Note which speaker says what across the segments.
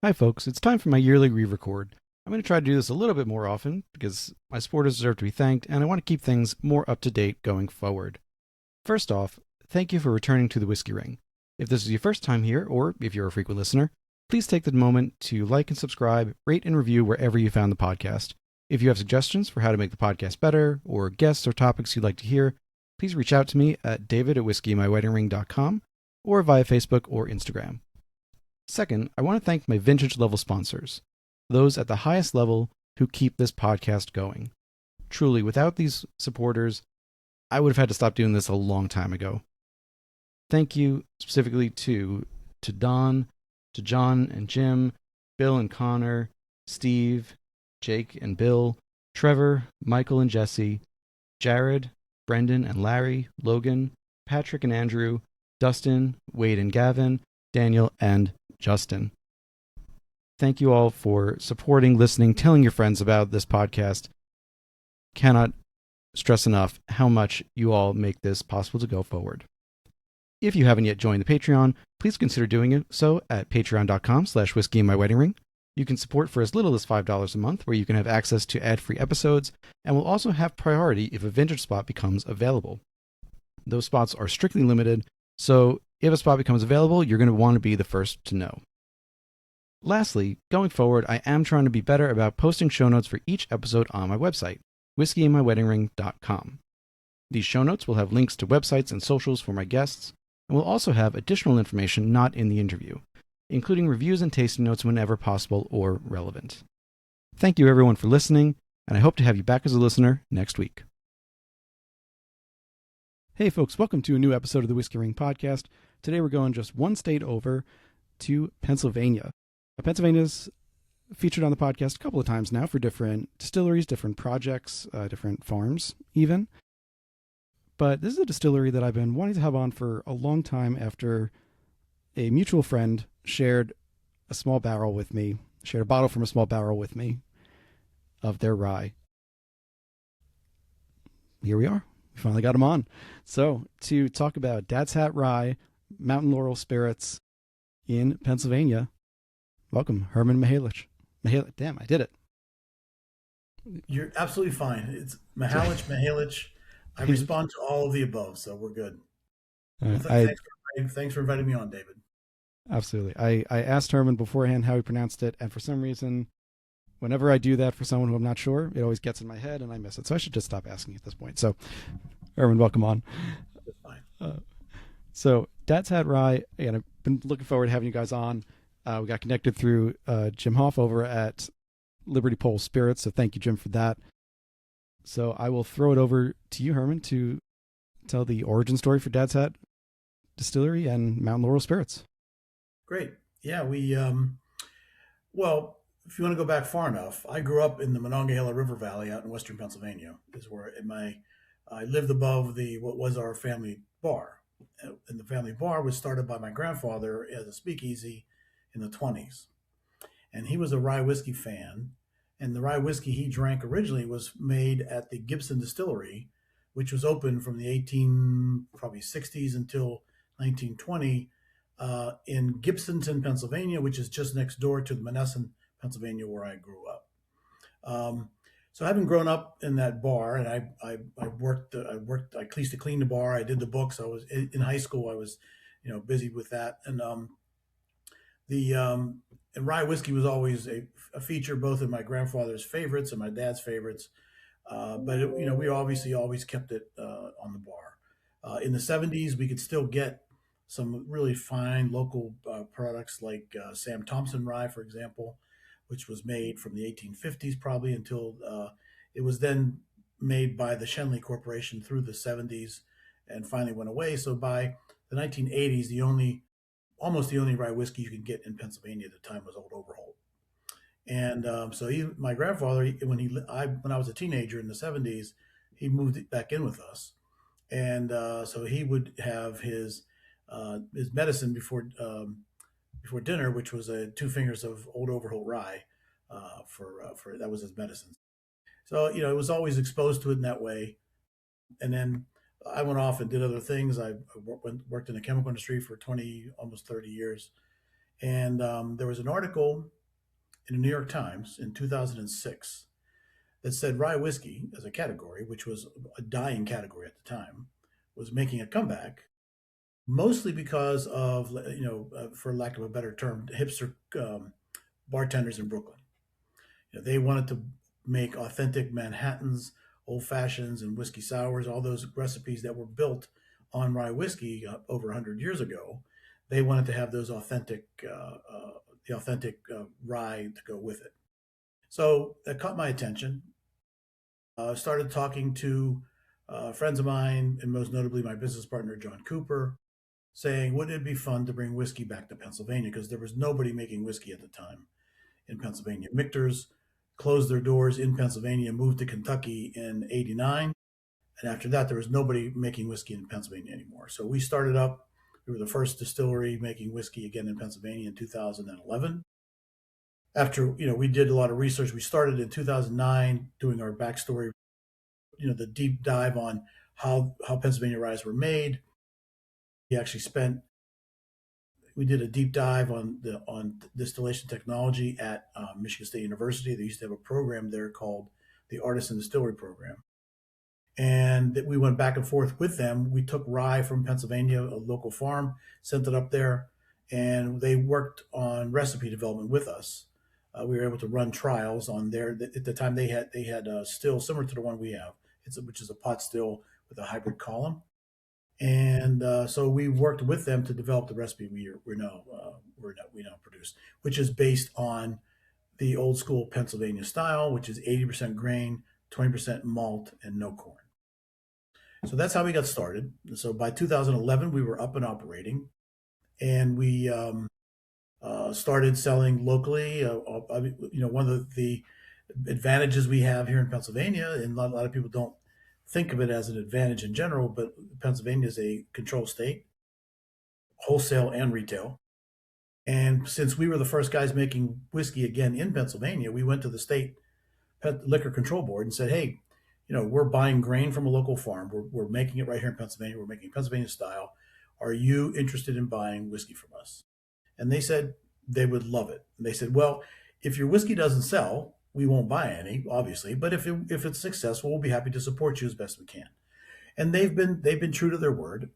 Speaker 1: Hi, folks. It's time for my yearly re record. I'm going to try to do this a little bit more often because my supporters deserve to be thanked, and I want to keep things more up to date going forward. First off, thank you for returning to the Whiskey Ring. If this is your first time here, or if you're a frequent listener, please take the moment to like and subscribe, rate and review wherever you found the podcast. If you have suggestions for how to make the podcast better, or guests or topics you'd like to hear, please reach out to me at david@whiskeymyweddingring.com or via Facebook or Instagram. Second, I want to thank my vintage level sponsors, those at the highest level who keep this podcast going. Truly, without these supporters, I would have had to stop doing this a long time ago. Thank you specifically to Don, to John and Jim, Bill and Connor, Steve, Jake and Bill, Trevor, Michael and Jesse, Jared, Brendan and Larry, Logan, Patrick and Andrew, Dustin, Wade and Gavin, Daniel, and Justin. Thank you all for supporting, listening, telling your friends about this podcast. Cannot stress enough how much you all make this possible to go forward. If you haven't yet joined the Patreon, please consider doing so at patreon.com/whiskeyinmyweddingring. You can support for as little as $5 a month, where you can have access to ad-free episodes, and will also have priority if a vintage spot becomes available. Those spots are strictly limited, so if a spot becomes available, you're going to want to be the first to know. Lastly, going forward, I am trying to be better about posting show notes for each episode on my website, whiskeyinmyweddingring.com. These show notes will have links to websites and socials for my guests, and will also have additional information not in the interview, including reviews and tasting notes whenever possible or relevant. Thank you everyone for listening, and I hope to have you back as a listener next week. Hey folks, welcome to a new episode of the Whiskey Ring podcast. Today we're going just one state over to Pennsylvania. Pennsylvania's featured on the podcast a couple of times now for different distilleries, different projects, different farms even. But this is a distillery that I've been wanting to have on for a long time after a mutual friend shared a bottle from a small barrel with me of their rye. Here we are. We finally got him on. So, to talk about Dad's Hat Rye, Mountain Laurel Spirits in Pennsylvania, welcome, Herman Mihalich. Damn, I did it.
Speaker 2: You're absolutely fine. It's Mihalich. I respond to all of the above, so we're good. Well, thanks for inviting me on, David.
Speaker 1: Absolutely. I asked Herman beforehand how he pronounced it, and for some reason, whenever I do that for someone who I'm not sure, it always gets in my head and I miss it. So I should just stop asking at this point. So, Herman, welcome on.
Speaker 2: That's fine.
Speaker 1: So, Dad's Hat Rye, and I've been looking forward to having you guys on. We got connected through Jim Hoff over at Liberty Pole Spirits, so thank you, Jim, for that. So I will throw it over to you, Herman, to tell the origin story for Dad's Hat Distillery and Mountain Laurel Spirits.
Speaker 2: Great. Yeah, well, if you want to go back far enough, I grew up in the Monongahela River Valley out in western Pennsylvania, is where I lived above what was our family bar. And the family bar was started by my grandfather as a speakeasy in the 20s. And he was a rye whiskey fan. And the rye whiskey he drank originally was made at the Gibson Distillery, which was open from the 60s until 1920 in Gibsonton, Pennsylvania, which is just next door to the Monessen, Pennsylvania, where I grew up. So having grown up in that bar, and I worked, I used to clean the bar. I did the books. I was in high school. I was, busy with that. And and rye whiskey was always a feature both in my grandfather's favorites and my dad's favorites. But we obviously always kept it on the bar. In the 70s, we could still get some really fine local products like Sam Thompson rye, for example, which was made from the 1850s probably until it was then made by the Schenley Corporation through the 70s and finally went away. So by the 1980s, almost the only rye whiskey you could get in Pennsylvania at the time was Old Overholt. And my grandfather, when I was a teenager in the 70s, he moved back in with us. And so he would have his medicine before dinner, which was 2 fingers of Old Overholt rye. For that was his medicine. So it was always exposed to it in that way. And then I went off and did other things. I worked in the chemical industry for 20, almost 30 years, And there was an article in the New York Times in 2006 that said rye whiskey as a category, which was a dying category at the time, was making a comeback, mostly because of, for lack of a better term, hipster bartenders in Brooklyn. They wanted to make authentic Manhattans, old fashions, and whiskey sours, all those recipes that were built on rye whiskey over 100 years ago. They wanted to have those the authentic rye to go with it. So that caught my attention. Started talking to friends of mine, and most notably my business partner, John Cooper, saying, wouldn't it be fun to bring whiskey back to Pennsylvania? Because there was nobody making whiskey at the time in Pennsylvania. Michter's closed their doors in Pennsylvania, moved to Kentucky in '89. And after that, there was nobody making whiskey in Pennsylvania anymore. So we started up. We were the first distillery making whiskey again in Pennsylvania in 2011. After, we did a lot of research. We started in 2009 doing our backstory, the deep dive on how Pennsylvania ryes were made. We actually we did a deep dive on distillation technology at Michigan State University. They used to have a program there called the Artisan Distillery Program, and we went back and forth with them. We took rye from Pennsylvania, a local farm, sent it up there, and they worked on recipe development with us. We were able to run trials on there. At the time, they had a still similar to the one we have, which is a pot still with a hybrid column. And so we worked with them to develop the recipe we now produce, which is based on the old school Pennsylvania style, which is 80% grain, 20% malt, and no corn. So that's how we got started. So by 2011, we were up and operating, and we started selling locally. One of the advantages we have here in Pennsylvania, and a lot of people don't think of it as an advantage in general, but Pennsylvania is a control state, wholesale and retail. And since we were the first guys making whiskey again in Pennsylvania, we went to the state liquor control board and said, hey, we're buying grain from a local farm. We're making it right here in Pennsylvania. We're making Pennsylvania style. Are you interested in buying whiskey from us? And they said they would love it. And they said, well, if your whiskey doesn't sell, we won't buy any, obviously. But if it's successful, we'll be happy to support you as best we can. And they've been true to their word.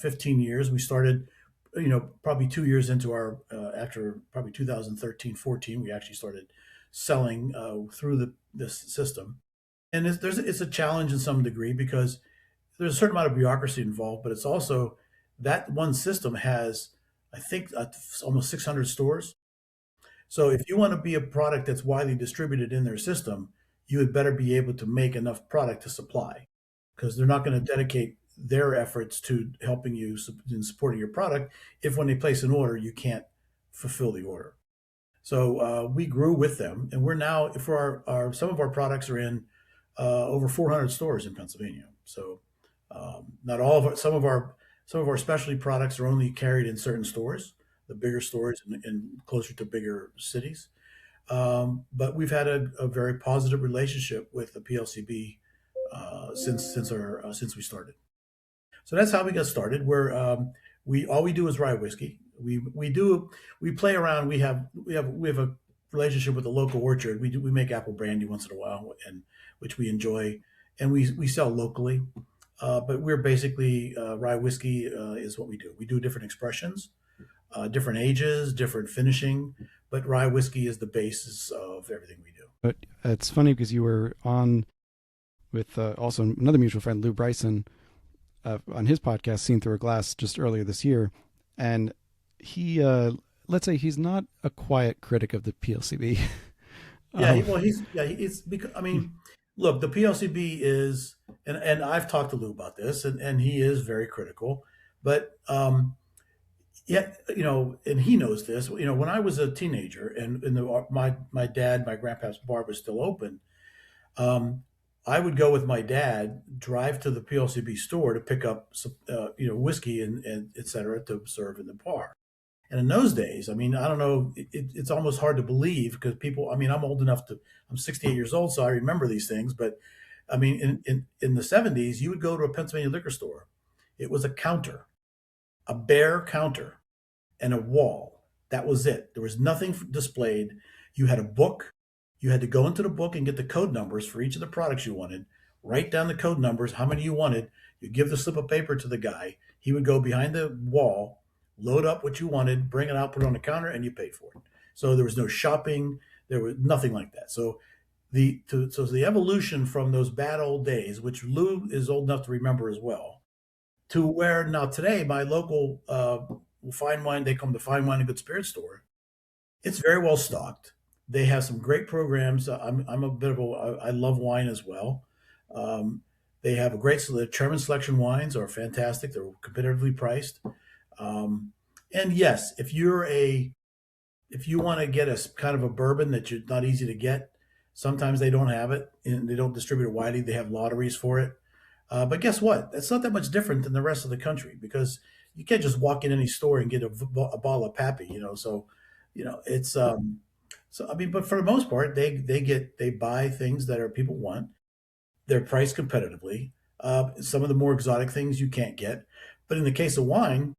Speaker 2: 15 years. We started, probably 2 years into our after probably 2013, 14, we actually started selling through this system. And it's a challenge in some degree because there's a certain amount of bureaucracy involved, but it's also that one system has, I think, almost 600 stores. So if you want to be a product that's widely distributed in their system, you had better be able to make enough product to supply, because they're not going to dedicate their efforts to helping you in supporting your product if when they place an order, you can't fulfill the order. So we grew with them, and we're now for our some of our products are in over 400 stores in Pennsylvania. So not all of some of our specialty products are only carried in certain stores, the bigger stores and closer to bigger cities. But we've had a very positive relationship with the PLCB since we started. So that's how we got started. We all we do is rye whiskey. We play around. We have a relationship with a local orchard. We make apple brandy once in a while, and which we enjoy, and we sell locally. But we're basically rye whiskey is what we do. We do different expressions, different ages, different finishing, but rye whiskey is the basis of everything we do.
Speaker 1: But it's funny because you were on with also another mutual friend, Lou Bryson, on his podcast, Seen Through a Glass, just earlier this year. And he, let's say he's not a quiet critic of the PLCB.
Speaker 2: Yeah, well, it's because, I mean, look, the PLCB is, and I've talked to Lou about this, and he is very critical, but yeah, and he knows this. When I was a teenager and my grandpa's bar was still open, I would go with my dad, drive to the PLCB store to pick up some, whiskey and et cetera to serve in the bar. And in those days, I mean, I don't know, it's almost hard to believe because people, I mean, I'm 68 years old, so I remember these things. But I mean, in the 70s, you would go to a Pennsylvania liquor store. It was a counter, a bare counter, and a wall. That was it. There was nothing displayed. You had a book. You had to go into the book and get the code numbers for each of the products you wanted, write down the code numbers, how many you wanted. You give the slip of paper to the guy. He would go behind the wall, load up what you wanted, bring it out, put it on the counter, and you paid for it. So there was no shopping. There was nothing like that. So the evolution from those bad old days, which Lou is old enough to remember as well, to where now today my local fine wine, they come to Fine Wine and Good Spirit store. It's very well stocked. They have some great programs. I'm a bit of a I love wine as well. Um, they have a great the German selection wines are fantastic. They're competitively priced. Um, and yes, if you want to get a kind of a bourbon that you're not easy to get, sometimes they don't have it and they don't distribute it widely. They have lotteries for it. But guess what? It's not that much different than the rest of the country because you can't just walk in any store and get a bottle of Pappy, So, it's so I mean, but for the most part, they buy things that are people want. They're priced competitively. Some of the more exotic things you can't get, but in the case of wine,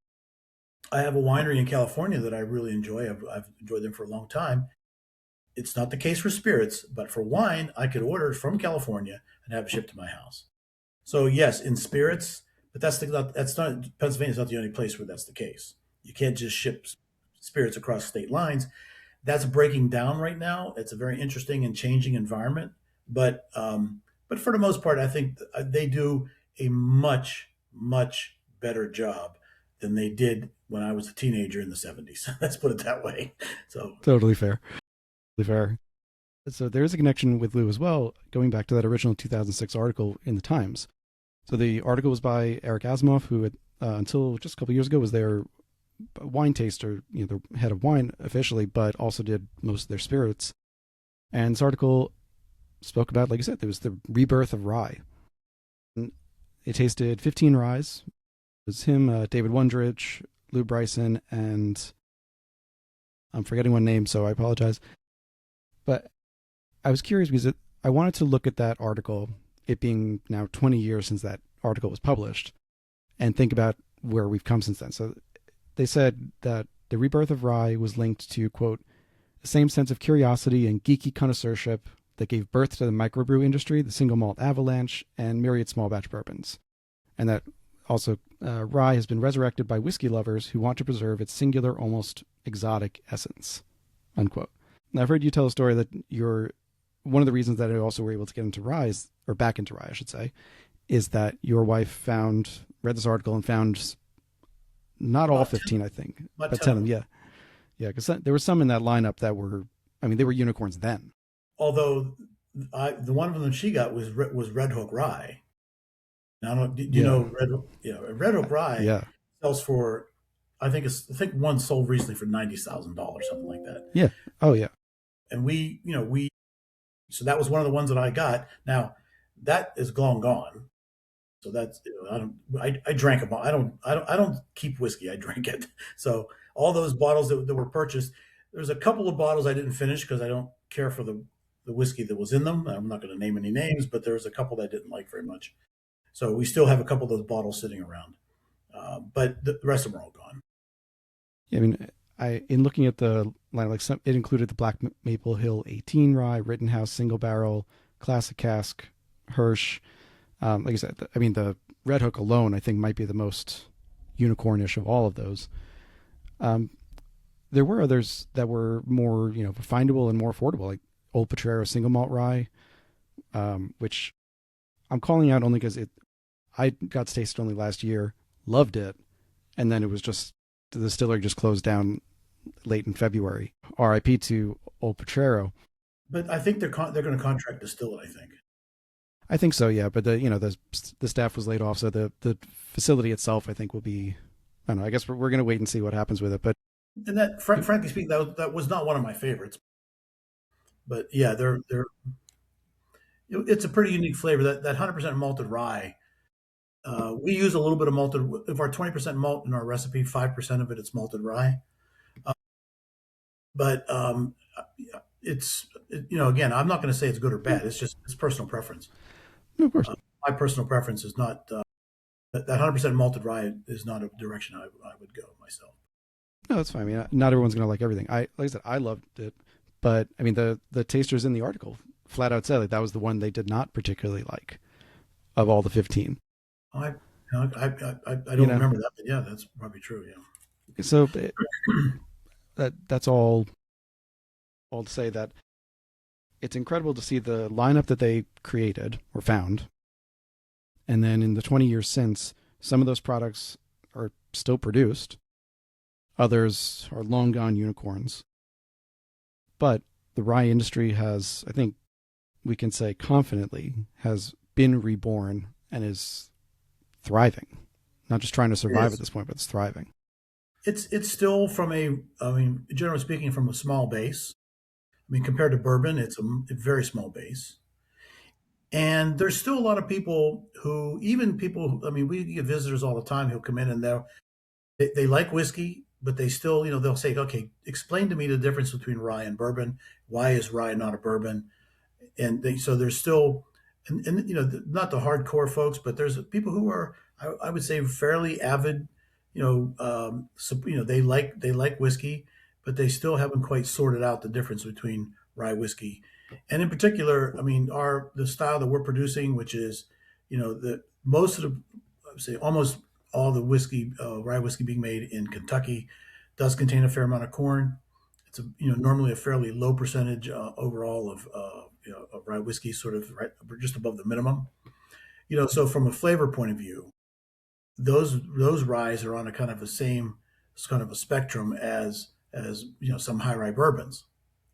Speaker 2: I have a winery in California that I really enjoy. I've enjoyed them for a long time. It's not the case for spirits, but for wine, I could order from California and have it shipped to my house. So yes, in spirits, but that's not Pennsylvania's not the only place where that's the case. You can't just ship spirits across state lines. That's breaking down right now. It's a very interesting and changing environment, but for the most part, I think they do a much better job than they did when I was a teenager in the 70s. Let's put it that way. So
Speaker 1: Totally fair. Totally fair. So there's a connection with Lou as well, going back to that original 2006 article in the Times. So the article was by Eric Asimov, who had, until just a couple years ago was their wine taster, the head of wine officially, but also did most of their spirits. And this article spoke about, like you said, there was the rebirth of rye. And it tasted 15 ryes. It was him, David Wondrich, Lou Bryson, and I'm forgetting one name, so I apologize. But I was curious because I wanted to look at that article, it being now 20 years since that article was published, and think about where we've come since then. So they said that the rebirth of rye was linked to, quote, the same sense of curiosity and geeky connoisseurship that gave birth to the microbrew industry, the single malt avalanche, and myriad small batch bourbons. And that also, rye has been resurrected by whiskey lovers who want to preserve its singular, almost exotic essence, unquote. Now, I've heard you tell a story that one of the reasons that you also were able to get into rye, or back into rye, I should say, is that your wife read this article and found not all 15, I think, but 10 of them, yeah. Yeah, because there were some in that lineup that were, they were unicorns then.
Speaker 2: Although the one of them she got was Red Hook Rye. Now, do you know Red Hook? Yeah, Red Hook Rye sells for, I think one sold recently for $90,000, something like that.
Speaker 1: Yeah. Oh yeah.
Speaker 2: And so that was one of the ones that I got. Now that is long gone. So that's I drank them all. I don't keep whiskey. I drink it. So all those bottles that were purchased, there's a couple of bottles I didn't finish because I don't care for the whiskey that was in them. I'm not going to name any names, but there's a couple that I didn't like very much. So we still have a couple of those bottles sitting around, but the rest of them are all gone.
Speaker 1: Yeah, in looking at the line, it included the Black Maple Hill 18 Rye, Rittenhouse Single Barrel, Classic Cask, Hirsch. Like I said, the Red Hook alone, I think, might be the most unicornish of all of those. There were others that were more, findable and more affordable, like Old Potrero Single Malt Rye, which I'm calling out only because I got to taste it only last year, loved it, and then it was just, the distillery just closed down late in February. RIP to Old Potrero.
Speaker 2: But I think they're going to contract distill it,
Speaker 1: I think so, yeah. But the staff was laid off, so the facility itself, I think, will be. I don't know. I guess we're going to wait and see what happens with it. But
Speaker 2: and that, frankly speaking, that was not one of my favorites. But yeah, it's a pretty unique flavor. That 100% malted rye. We use a little bit of malted. If our 20% malt in our recipe, 5% of it's malted rye. But it's again, I'm not going to say it's good or bad. It's personal preference.
Speaker 1: No, of course,
Speaker 2: my personal preference is not that 100% malted rye is not a direction I would go myself.
Speaker 1: No, that's fine. I mean, not everyone's gonna like everything. Like I said, I loved it, but I mean, the tasters in the article flat out said like that was the one they did not particularly like of all the 15.
Speaker 2: I, I
Speaker 1: You
Speaker 2: don't
Speaker 1: know,
Speaker 2: remember that, but yeah, that's probably true. Yeah.
Speaker 1: so that's all to say that it's incredible to see the lineup that they created or found, and then in the 20 years since, some of those products are still produced, others are long gone unicorns. But the rye industry has, I think, we can say confidently, has been reborn and is thriving. Not just trying to
Speaker 2: It
Speaker 1: survive at
Speaker 2: is.
Speaker 1: this point, but it's thriving.
Speaker 2: It's still from a, I mean, generally speaking, from a small base. I mean, compared to bourbon, it's a very small base. And there's still a lot of people who, even people, I mean, we get visitors all the time who'll come in and they like whiskey, but they still, they'll say, okay, explain to me the difference between rye and bourbon. Why is rye not a bourbon? And so there's still, and not the hardcore folks, but there's people who are, I would say, fairly avid. So, they like whiskey, but they still haven't quite sorted out the difference between rye whiskey, and in particular, I mean, the style that we're producing, which is, the most of the, I would say, almost all the whiskey, rye whiskey being made in Kentucky, does contain a fair amount of corn. It's normally a fairly low percentage overall of rye whiskey, sort of right just above the minimum. So from a flavor point of view, those ryes are on a kind of the same kind of a spectrum as some high rye bourbons.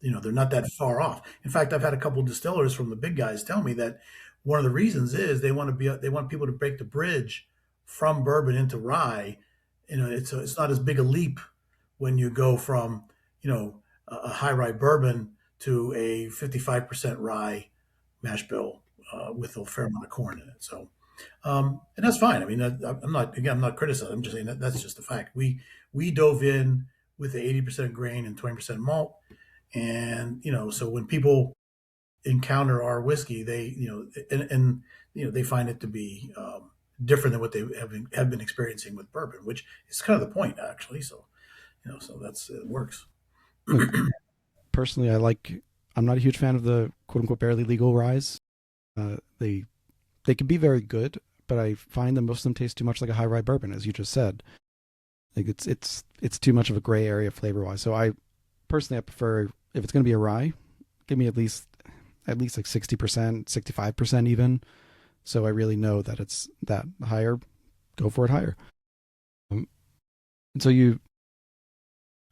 Speaker 2: They're not that far off. In fact, I've had a couple of distillers from the big guys tell me that one of the reasons is they want people to break the bridge from bourbon into rye. It's not as big a leap when you go from a high rye bourbon to a 55% rye mash bill with a fair amount of corn in it. So and that's fine. I mean, I'm not criticizing. I'm just saying that's just a fact. We dove in with the 80% grain and 20% malt, and so when people encounter our whiskey, they and they find it to be different than what they have been experiencing with bourbon, which is kind of the point actually. So so that's it works.
Speaker 1: Look, personally, I'm not a huge fan of the quote unquote barely legal ryes. They can be very good, but I find that most of them taste too much like a high rye bourbon, as you just said. Like it's too much of a gray area flavor wise. So I prefer, if it's going to be a rye, give me at least like 60%, 65% even. So I really know that it's that higher. Go for it higher. Um, and so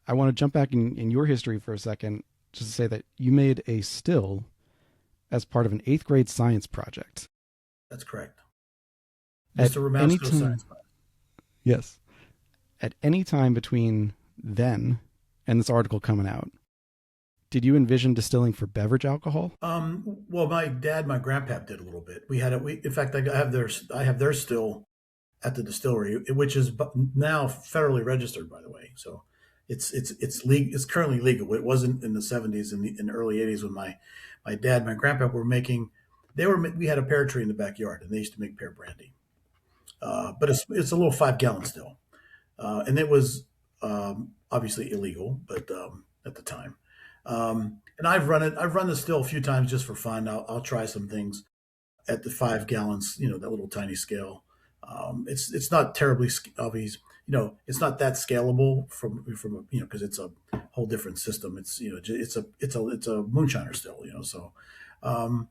Speaker 1: I want to jump back in your history for a second, just to say that you made a still as part of an eighth grade science project.
Speaker 2: That's correct.
Speaker 1: At
Speaker 2: Mr.
Speaker 1: any
Speaker 2: Romowsko
Speaker 1: time,
Speaker 2: science.
Speaker 1: yes, at any time between then and this article coming out, did you envision distilling for beverage alcohol?
Speaker 2: Well, my grandpap did a little bit. We had it. In fact, I have their still at the distillery, which is now federally registered, by the way. So it's currently legal. It wasn't in the 70s and in the early 80s when my dad, my grandpa were making. We had a pear tree in the backyard, and they used to make pear brandy. But it's a little 5 gallon still, and it was obviously illegal, but at the time. And I've run it. I've run the still a few times just for fun. I'll try some things at the 5 gallons, that little tiny scale. It's not terribly obvious. It's not that scalable because it's a whole different system. It's a moonshiner still. So, um,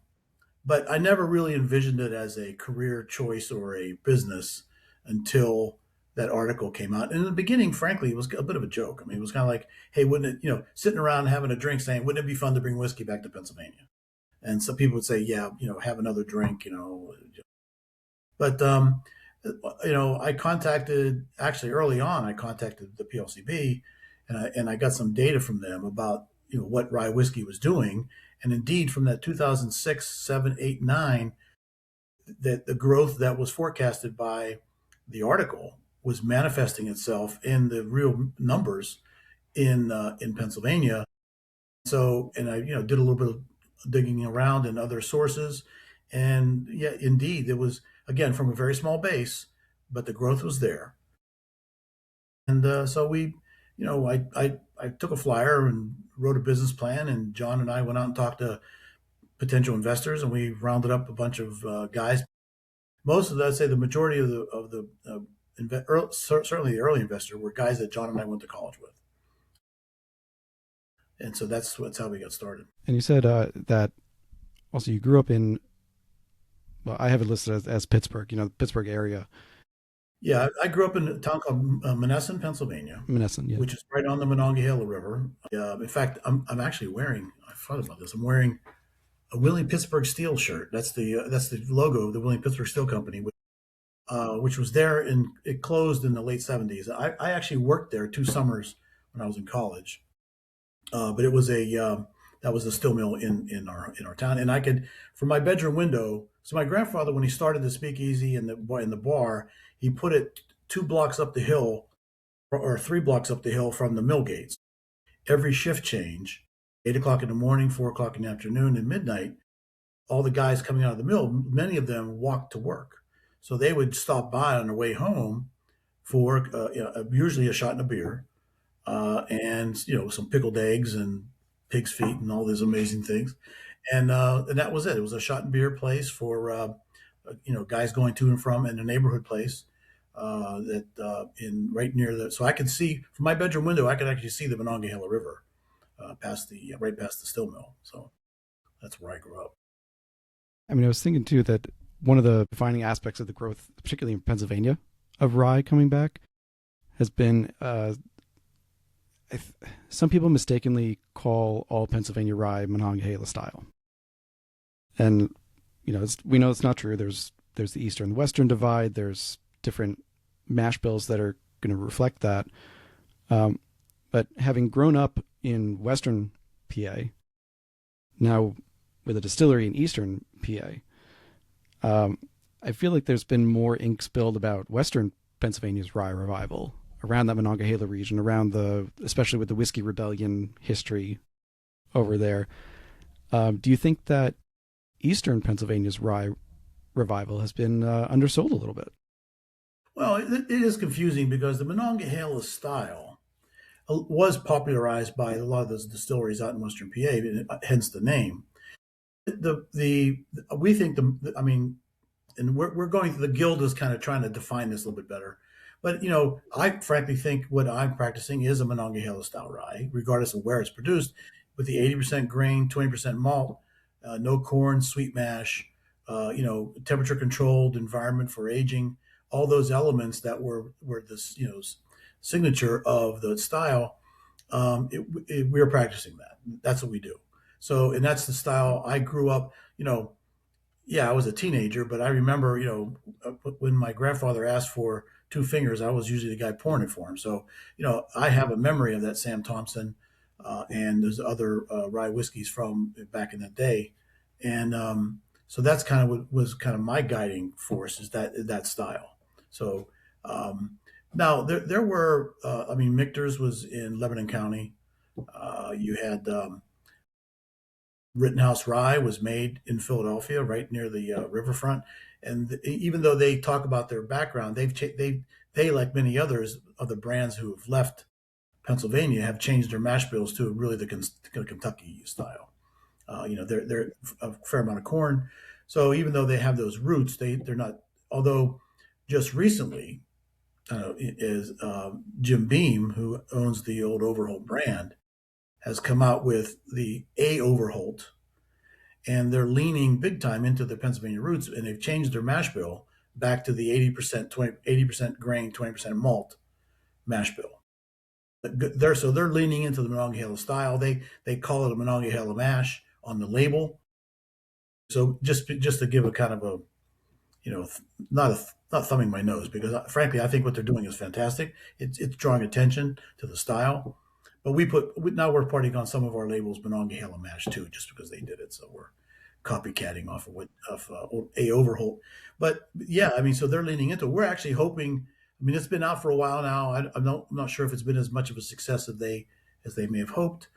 Speaker 2: but I never really envisioned it as a career choice or a business until that article came out. And in the beginning, frankly, it was a bit of a joke. I mean, it was kind of like, hey, wouldn't it, sitting around having a drink, saying, wouldn't it be fun to bring whiskey back to Pennsylvania? And some people would say, yeah, have another drink. But I contacted actually early on. I contacted the PLCB, and I got some data from them about what rye whiskey was doing, and indeed from that 2006, 7, 8, 9, that the growth that was forecasted by the article was manifesting itself in the real numbers in Pennsylvania. So, and I did a little bit of digging around in other sources, and yeah, indeed, it was again from a very small base, but the growth was there. And so I took a flyer and wrote a business plan, and John and I went out and talked to potential investors, and we rounded up a bunch of guys. Most of the, I'd say the majority of certainly the early investor were guys that John and I went to college with, and so that's how we got started.
Speaker 1: And you said that also you grew up in, well, I have it listed as Pittsburgh, the Pittsburgh area.
Speaker 2: Yeah, I grew up in a town called Monessen, Pennsylvania,
Speaker 1: Menneson, yeah.
Speaker 2: which is right on the Monongahela River. In fact, I'm actually wearing. I thought about this. I'm wearing a Willie Pittsburgh Steel shirt. That's the logo of the Willie Pittsburgh Steel Company, which was there, and it closed in the late '70s. I actually worked there 2 summers when I was in college, but it was a that was a steel mill in our town, and I could from my bedroom window. So my grandfather, when he started the speakeasy and the bar, he put it 2 blocks up the hill or 3 blocks up the hill from the mill gates. Every shift change, 8 o'clock in the morning, 4 o'clock in the afternoon, and midnight, all the guys coming out of the mill, many of them walked to work. So they would stop by on their way home for usually a shot and a beer, and some pickled eggs and pig's feet and all these amazing things, and that was it. It was a shot and beer place for guys going to and from, and a neighborhood place that in right near the. So I could see from my bedroom window, I could actually see the Monongahela River past the right past the steel mill. So that's where I grew up.
Speaker 1: I mean, I was thinking too that one of the defining aspects of the growth, particularly in Pennsylvania, of rye coming back has been some people mistakenly call all Pennsylvania rye Monongahela style, and we know it's not true. There's the eastern and western divide. There's different mash bills that are going to reflect that. But having grown up in western PA, now with a distillery in eastern PA, I feel like there's been more ink spilled about western Pennsylvania's rye revival around that Monongahela region, especially with the Whiskey Rebellion history over there. Do you think that eastern Pennsylvania's rye revival has been undersold a little bit?
Speaker 2: Well, it is confusing because the Monongahela style was popularized by a lot of those distilleries out in Western PA, hence the name. The we think I mean, and we're going through the guild is kind of trying to define this a little bit better. But I frankly think what I'm practicing is a Monongahela style rye, regardless of where it's produced, with the 80% grain, 20% malt, no corn, sweet mash, temperature controlled environment for aging, all those elements that were this signature of the style. We're practicing that. That's what we do. So, and that's the style I grew up. Yeah, I was a teenager, but I remember, when my grandfather asked for 2 fingers, I was usually the guy pouring it for him. So, I have a memory of that Sam Thompson, and there's other rye whiskeys from back in the day, and so that's kind of what was kind of my guiding force is that style. So now there were, I mean, Michter's was in Lebanon County. You had Rittenhouse Rye was made in Philadelphia, right near the riverfront. And even though they talk about their background, they like many others of the brands who have left Pennsylvania have changed their mash bills to really the Kentucky style. They're a fair amount of corn. So even though they have those roots, they're not. Although just recently, is Jim Beam, who owns the old Overholt brand, has come out with the A Overholt, and they're leaning big time into the Pennsylvania roots, and they've changed their mash bill back to the 80% grain, 20% malt mash bill. They're leaning into the Monongahela style. They call it a Monongahela mash on the label. So just to give a kind of a not thumbing my nose because frankly I think what they're doing is fantastic. It's drawing attention to the style, but now we're putting on some of our labels Monongahela mash too, just because they did it. So we're copycatting off of A Overholt. But yeah, I mean, so they're leaning into it. We're actually hoping. I mean, it's been out for a while now. I'm not sure if it's been as much of a success as they may have hoped,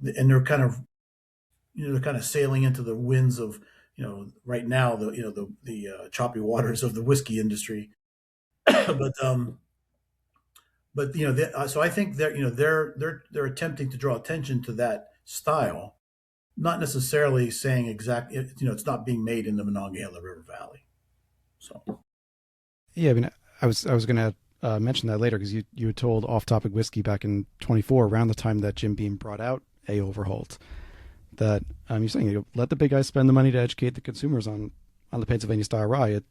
Speaker 2: and they're kind of sailing into the winds of right now the choppy waters of the whiskey industry. But but so I think they're attempting to draw attention to that style, not necessarily saying it's not being made in the Monongahela River Valley. So
Speaker 1: Yeah, I mean, I was going to mention that later because you had told Off Topic Whiskey back in 24, around the time that Jim Beam brought out A. Overholt, that you're saying, let the big guys spend the money to educate the consumers on the Pennsylvania style rye. It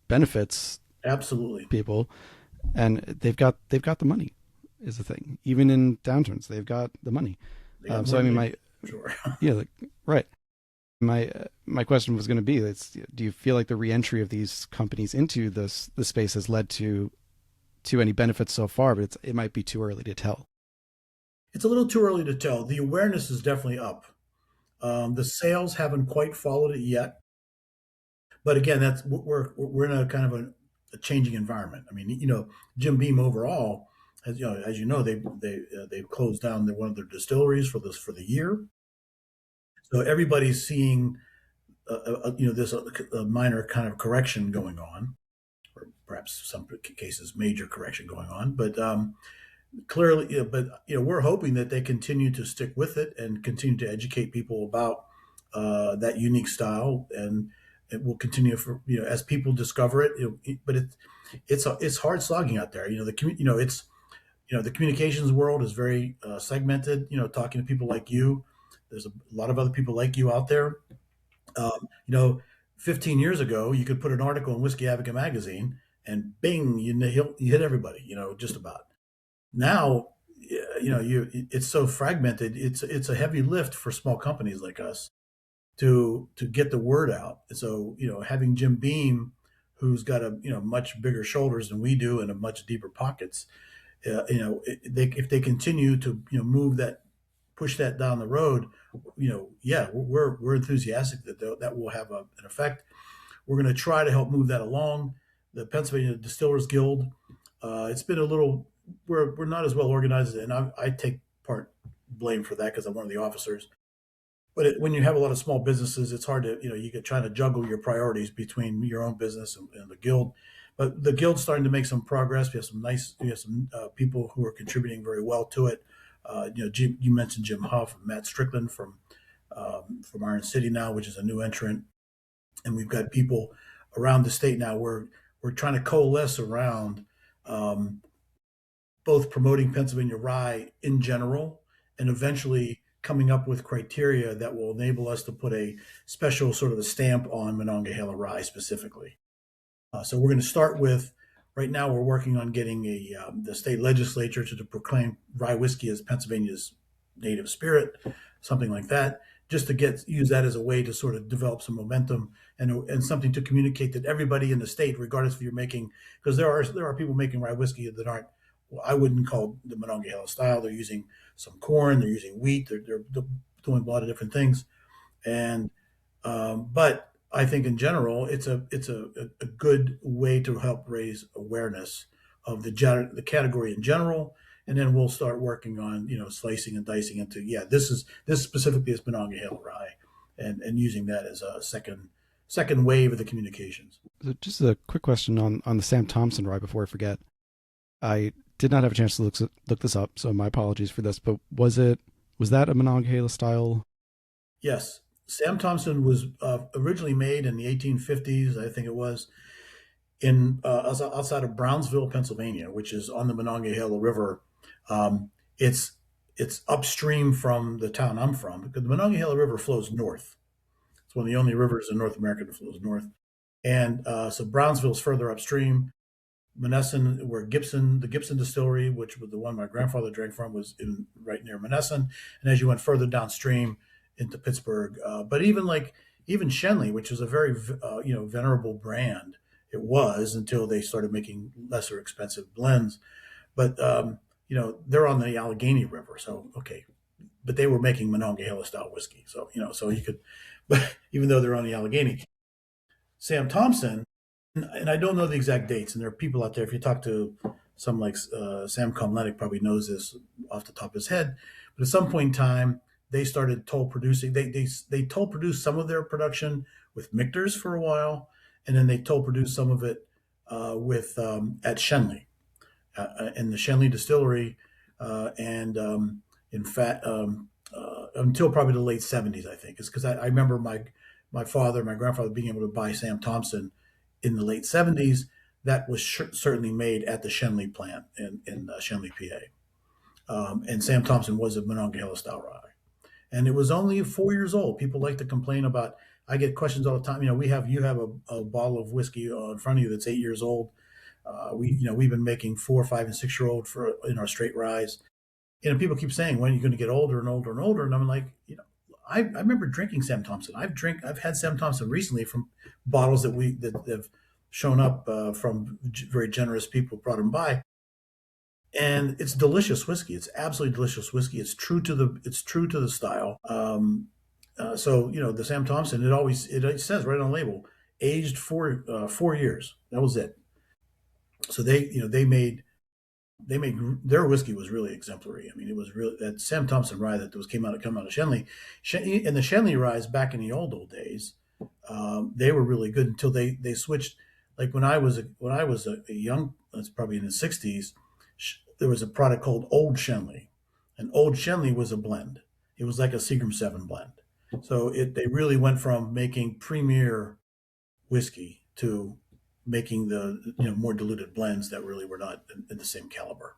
Speaker 1: benefits
Speaker 2: absolutely,
Speaker 1: people, and they've got the money is the thing. Even in downturns, they've got the money.
Speaker 2: they got
Speaker 1: So
Speaker 2: more
Speaker 1: I mean,
Speaker 2: than
Speaker 1: my
Speaker 2: sure.
Speaker 1: yeah, like, right. My question was going to be: do you feel like the reentry of these companies into the space has led to any benefits so far? But it might be too early to tell.
Speaker 2: It's a little too early to tell. The awareness is definitely up. The sales haven't quite followed it yet, but again, that's we're in a kind of a changing environment. I mean, Jim Beam overall, as you know, they've closed down one of their distilleries for the year. So everybody's seeing this a minor kind of correction going on, or perhaps some cases major correction going on. But clearly, we're hoping that they continue to stick with it and continue to educate people about that unique style, and it will continue for as people discover it. But it's hard slogging out there. It's the communications world is very segmented. Talking to people like you, there's a lot of other people like you out there. Um, you know, 15 years ago, you could put an article in Whiskey Advocate magazine, and bing, you hit everybody. Just about. Now, it's so fragmented. It's a heavy lift for small companies like us to get the word out. So having Jim Beam, who's got a much bigger shoulders than we do and a much deeper pockets, if they continue to move that, push that down the road, yeah, we're enthusiastic that will have an effect. We're going to try to help move that along. The Pennsylvania Distillers Guild, it's been a little, we're not as well organized, and I take part blame for that because I'm one of the officers. But when you have a lot of small businesses, it's hard to you get trying to juggle your priorities between your own business and the guild. But the guild's starting to make some progress. We have some people who are contributing very well to it. You mentioned Jim Huff and Matt Strickland from Iron City now, which is a new entrant, and we've got people around the state now. We're trying to coalesce around um, both promoting Pennsylvania rye in general and eventually coming up with criteria that will enable us to put a special sort of a stamp on Monongahela rye specifically. So we're going to start with. Right now, we're working on getting the state legislature to proclaim rye whiskey as Pennsylvania's native spirit, something like that, just to use that as a way to sort of develop some momentum and something to communicate that everybody in the state, regardless if you're making, because there are people making rye whiskey that aren't, well, I wouldn't call the Monongahela style. They're using some corn, they're using wheat, they're doing a lot of different things, and but I think in general, it's a good way to help raise awareness of the category in general, and then we'll start working on slicing and dicing into this specifically is Monongahela rye, and using that as a second wave of the communications.
Speaker 1: So just a quick question on the Sam Thompson rye before I forget. I did not have a chance to look this up, so my apologies for this. But was that a Monongahela style?
Speaker 2: Yes, Sam Thompson was originally made in the 1850s, I think it was, in outside of Brownsville, Pennsylvania, which is on the Monongahela River. Um, it's it's upstream from the town I'm from because the Monongahela River flows north. It's one of the only rivers in North America that flows north, and so Brownsville's further upstream. Monessen, where the Gibson distillery, which was the one my grandfather drank from, was right near Monessen. And as you went further downstream into Pittsburgh, but even Shenley, which is a very venerable brand, it was until they started making lesser expensive blends. But they're on the Allegheny River, so okay. But they were making Monongahela style whiskey, so so you could, but even though they're on the Allegheny, Sam Thompson, and I don't know the exact dates, and there are people out there. If you talk to some like Sam Komletic, probably knows this off the top of his head. But at some point in time, they started toll producing. They toll produced some of their production with Michter's for a while, and then they toll produced some of it with at Shenley. in the Shenley distillery, and in fact, until probably the late '70s, I think. It's because I remember my father, my grandfather being able to buy Sam Thompson in the late '70s. That was certainly made at the Shenley plant in Shenley, PA. And Sam Thompson was a Monongahela style rye, and it was only 4 years old. People like to complain about. I get questions all the time. You have a bottle of whiskey in front of you that's 8 years old. We've been making 4, 5, and 6 year old for in our straight ryes. People keep saying, when are you going to get older and older and older? And I'm like, I remember drinking Sam Thompson. I've had Sam Thompson recently from bottles that have shown up from very generous people brought them by, and it's delicious whiskey. It's absolutely delicious whiskey. It's true to the style. So the Sam Thompson, it says right on the label, aged 4 years. That was it. So they made their whiskey was really exemplary. I mean, it was really that Sam Thompson rye that was come out of Shenley, and the Shenley ryes back in the old days, they were really good until they switched. Like when I was a young, that's probably in the '60s, there was a product called Old Shenley, and Old Shenley was a blend. It was like a Seagram 7 blend. So they really went from making premier whiskey to making the more diluted blends that really were not in the same caliber.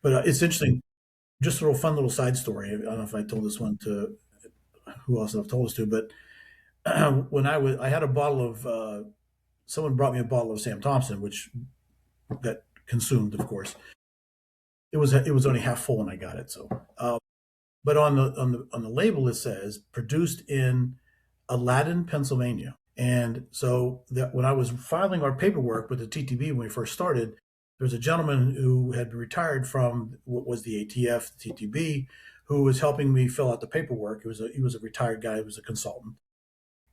Speaker 2: But it's interesting. Just a little fun little side story. I don't know if I told this one to who else I've told this to, but when I had a bottle of someone brought me a bottle of Sam Thompson, which got consumed, of course. It was only half full when I got it. So, but on the label it says produced in Aladdin, Pennsylvania. And so that when I was filing our paperwork with the TTB when we first started, there was a gentleman who had retired from what was the ATF, the TTB, who was helping me fill out the paperwork. He was a retired guy. He was a consultant.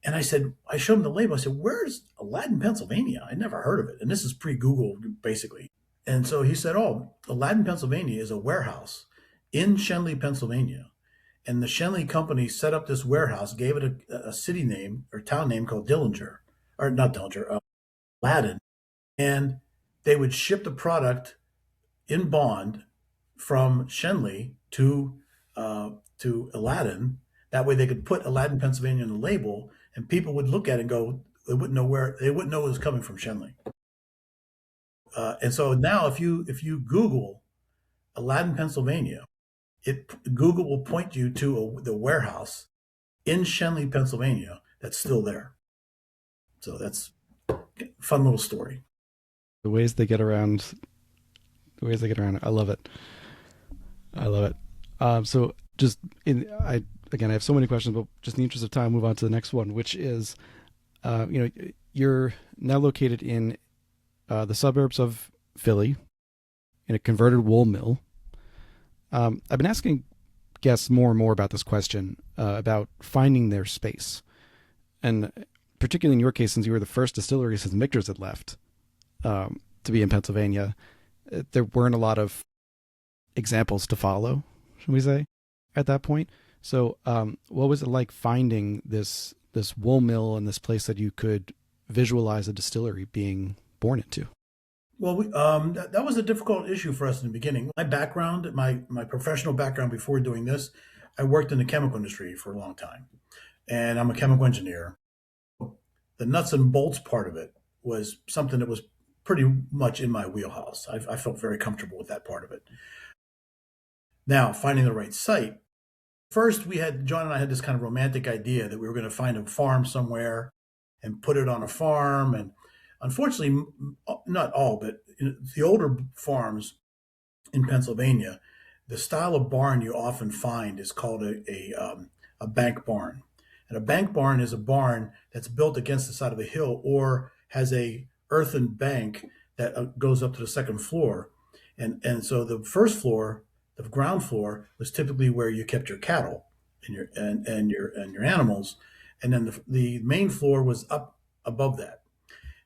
Speaker 2: And I showed him the label. I said, "Where's Aladdin, Pennsylvania? I never heard of it." And this is pre-Google, basically. And so he said, "Oh, Aladdin, Pennsylvania is a warehouse in Shenley, Pennsylvania. And the Shenley company set up this warehouse, gave it a city name or town name called Dillinger, or not Dillinger, Aladdin. And they would ship the product in bond from Shenley to Aladdin. That way they could put Aladdin, Pennsylvania on the label, and people would look at it and go, they wouldn't know it was coming from Shenley. And so now if you Google Aladdin, Pennsylvania, Google will point you to the warehouse in Shenley, Pennsylvania that's still there. So that's a fun little story.
Speaker 1: The ways they get around. I love it. I love it. So just I have so many questions, but just in the interest of time, move on to the next one, which is, you're now located in the suburbs of Philly in a converted wool mill. I've been asking guests more and more about this question, about finding their space. And particularly in your case, since you were the first distillery since Michter's had left to be in Pennsylvania, there weren't a lot of examples to follow, should we say, at that point. So what was it like finding this wool mill and this place that you could visualize a distillery being born into?
Speaker 2: Well, that was a difficult issue for us in the beginning. My background, my professional background before doing this, I worked in the chemical industry for a long time, and I'm a chemical engineer. The nuts and bolts part of it was something that was pretty much in my wheelhouse. I felt very comfortable with that part of it. Now, finding the right site. First, John and I had this kind of romantic idea that we were going to find a farm somewhere and put it on a farm. And unfortunately, not all, but the older farms in Pennsylvania, the style of barn you often find is called a bank barn. And a bank barn is a barn that's built against the side of a hill or has a earthen bank that goes up to the second floor. And so the first floor, the ground floor, was typically where you kept your cattle and your animals, and then the main floor was up above that.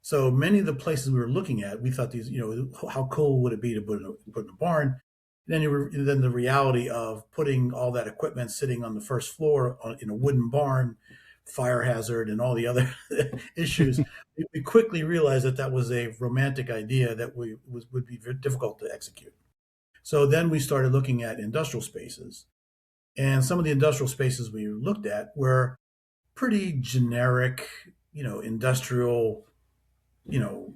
Speaker 2: So many of the places we were looking at, we thought how cool would it be to put in a barn? And then the reality of putting all that equipment sitting on the first floor in a wooden barn fire hazard and all the other issues, we quickly realized that that was a romantic idea that would be very difficult to execute. So then we started looking at industrial spaces, and some of the industrial spaces we looked at were pretty generic, industrial,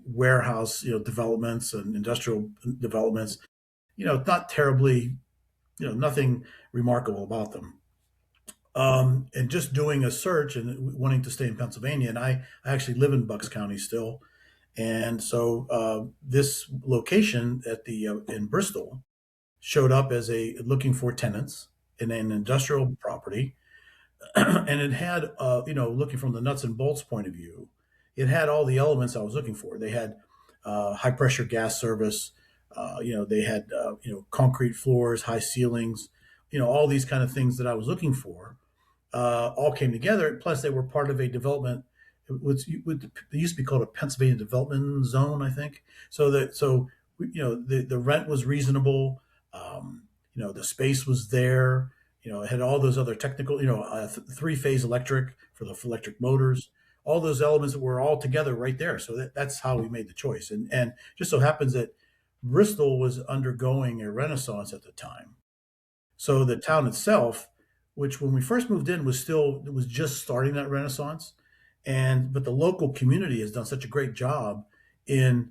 Speaker 2: warehouse, developments and industrial developments, not terribly, nothing remarkable about them. And just doing a search and wanting to stay in Pennsylvania, and I actually live in Bucks County still, and so this location at the in Bristol showed up as a looking for tenants in an industrial property, and it had looking from the nuts and bolts point of view, it had all the elements I was looking for. They had high pressure gas service, they had concrete floors, high ceilings, all these kind of things that I was looking for, all came together. Plus, they were part of a development. They used to be called a Pennsylvania Development Zone, I think. The rent was reasonable. The space was there. It had all those other technical, three-phase electric for the electric motors. All those elements were all together right there. So that's how we made the choice. And just so happens that Bristol was undergoing a renaissance at the time. So the town itself, which when we first moved in it was just starting that renaissance, but the local community has done such a great job in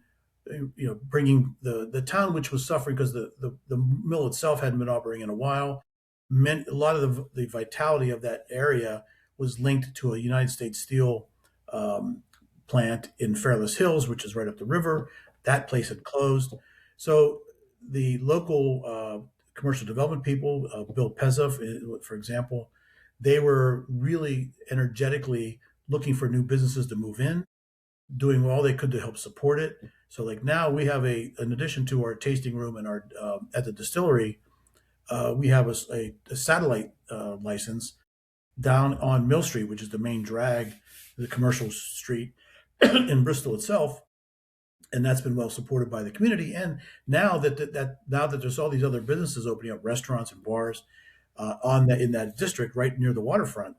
Speaker 2: bringing the town, which was suffering because the mill itself hadn't been operating in a while. Meant a lot of the vitality of that area was linked to a United States Steel plant in Fairless Hills, which is right up the river. That place had closed, so the local commercial development people, Bill Pezza, for example, they were really energetically looking for new businesses to move in, doing all they could to help support it. So, like now, we have in addition to our tasting room and our at the distillery, we have a satellite license down on Mill Street, which is the main drag, the commercial street in Bristol itself, and that's been well supported by the community. And now that there's all these other businesses opening up, restaurants and bars in that district right near the waterfront,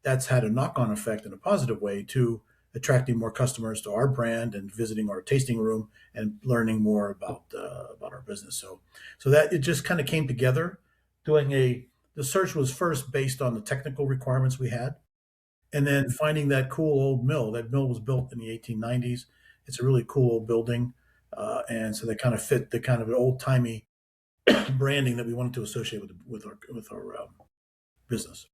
Speaker 2: that's had a knock-on effect in a positive way to attracting more customers to our brand and visiting our tasting room and learning more about our business. So that it just kind of came together. The search was first based on the technical requirements we had, and then finding that cool old mill. That mill was built in the 1890s. It's a really cool old building, and so they kind of fit the kind of an old timey branding that we wanted to associate with our business.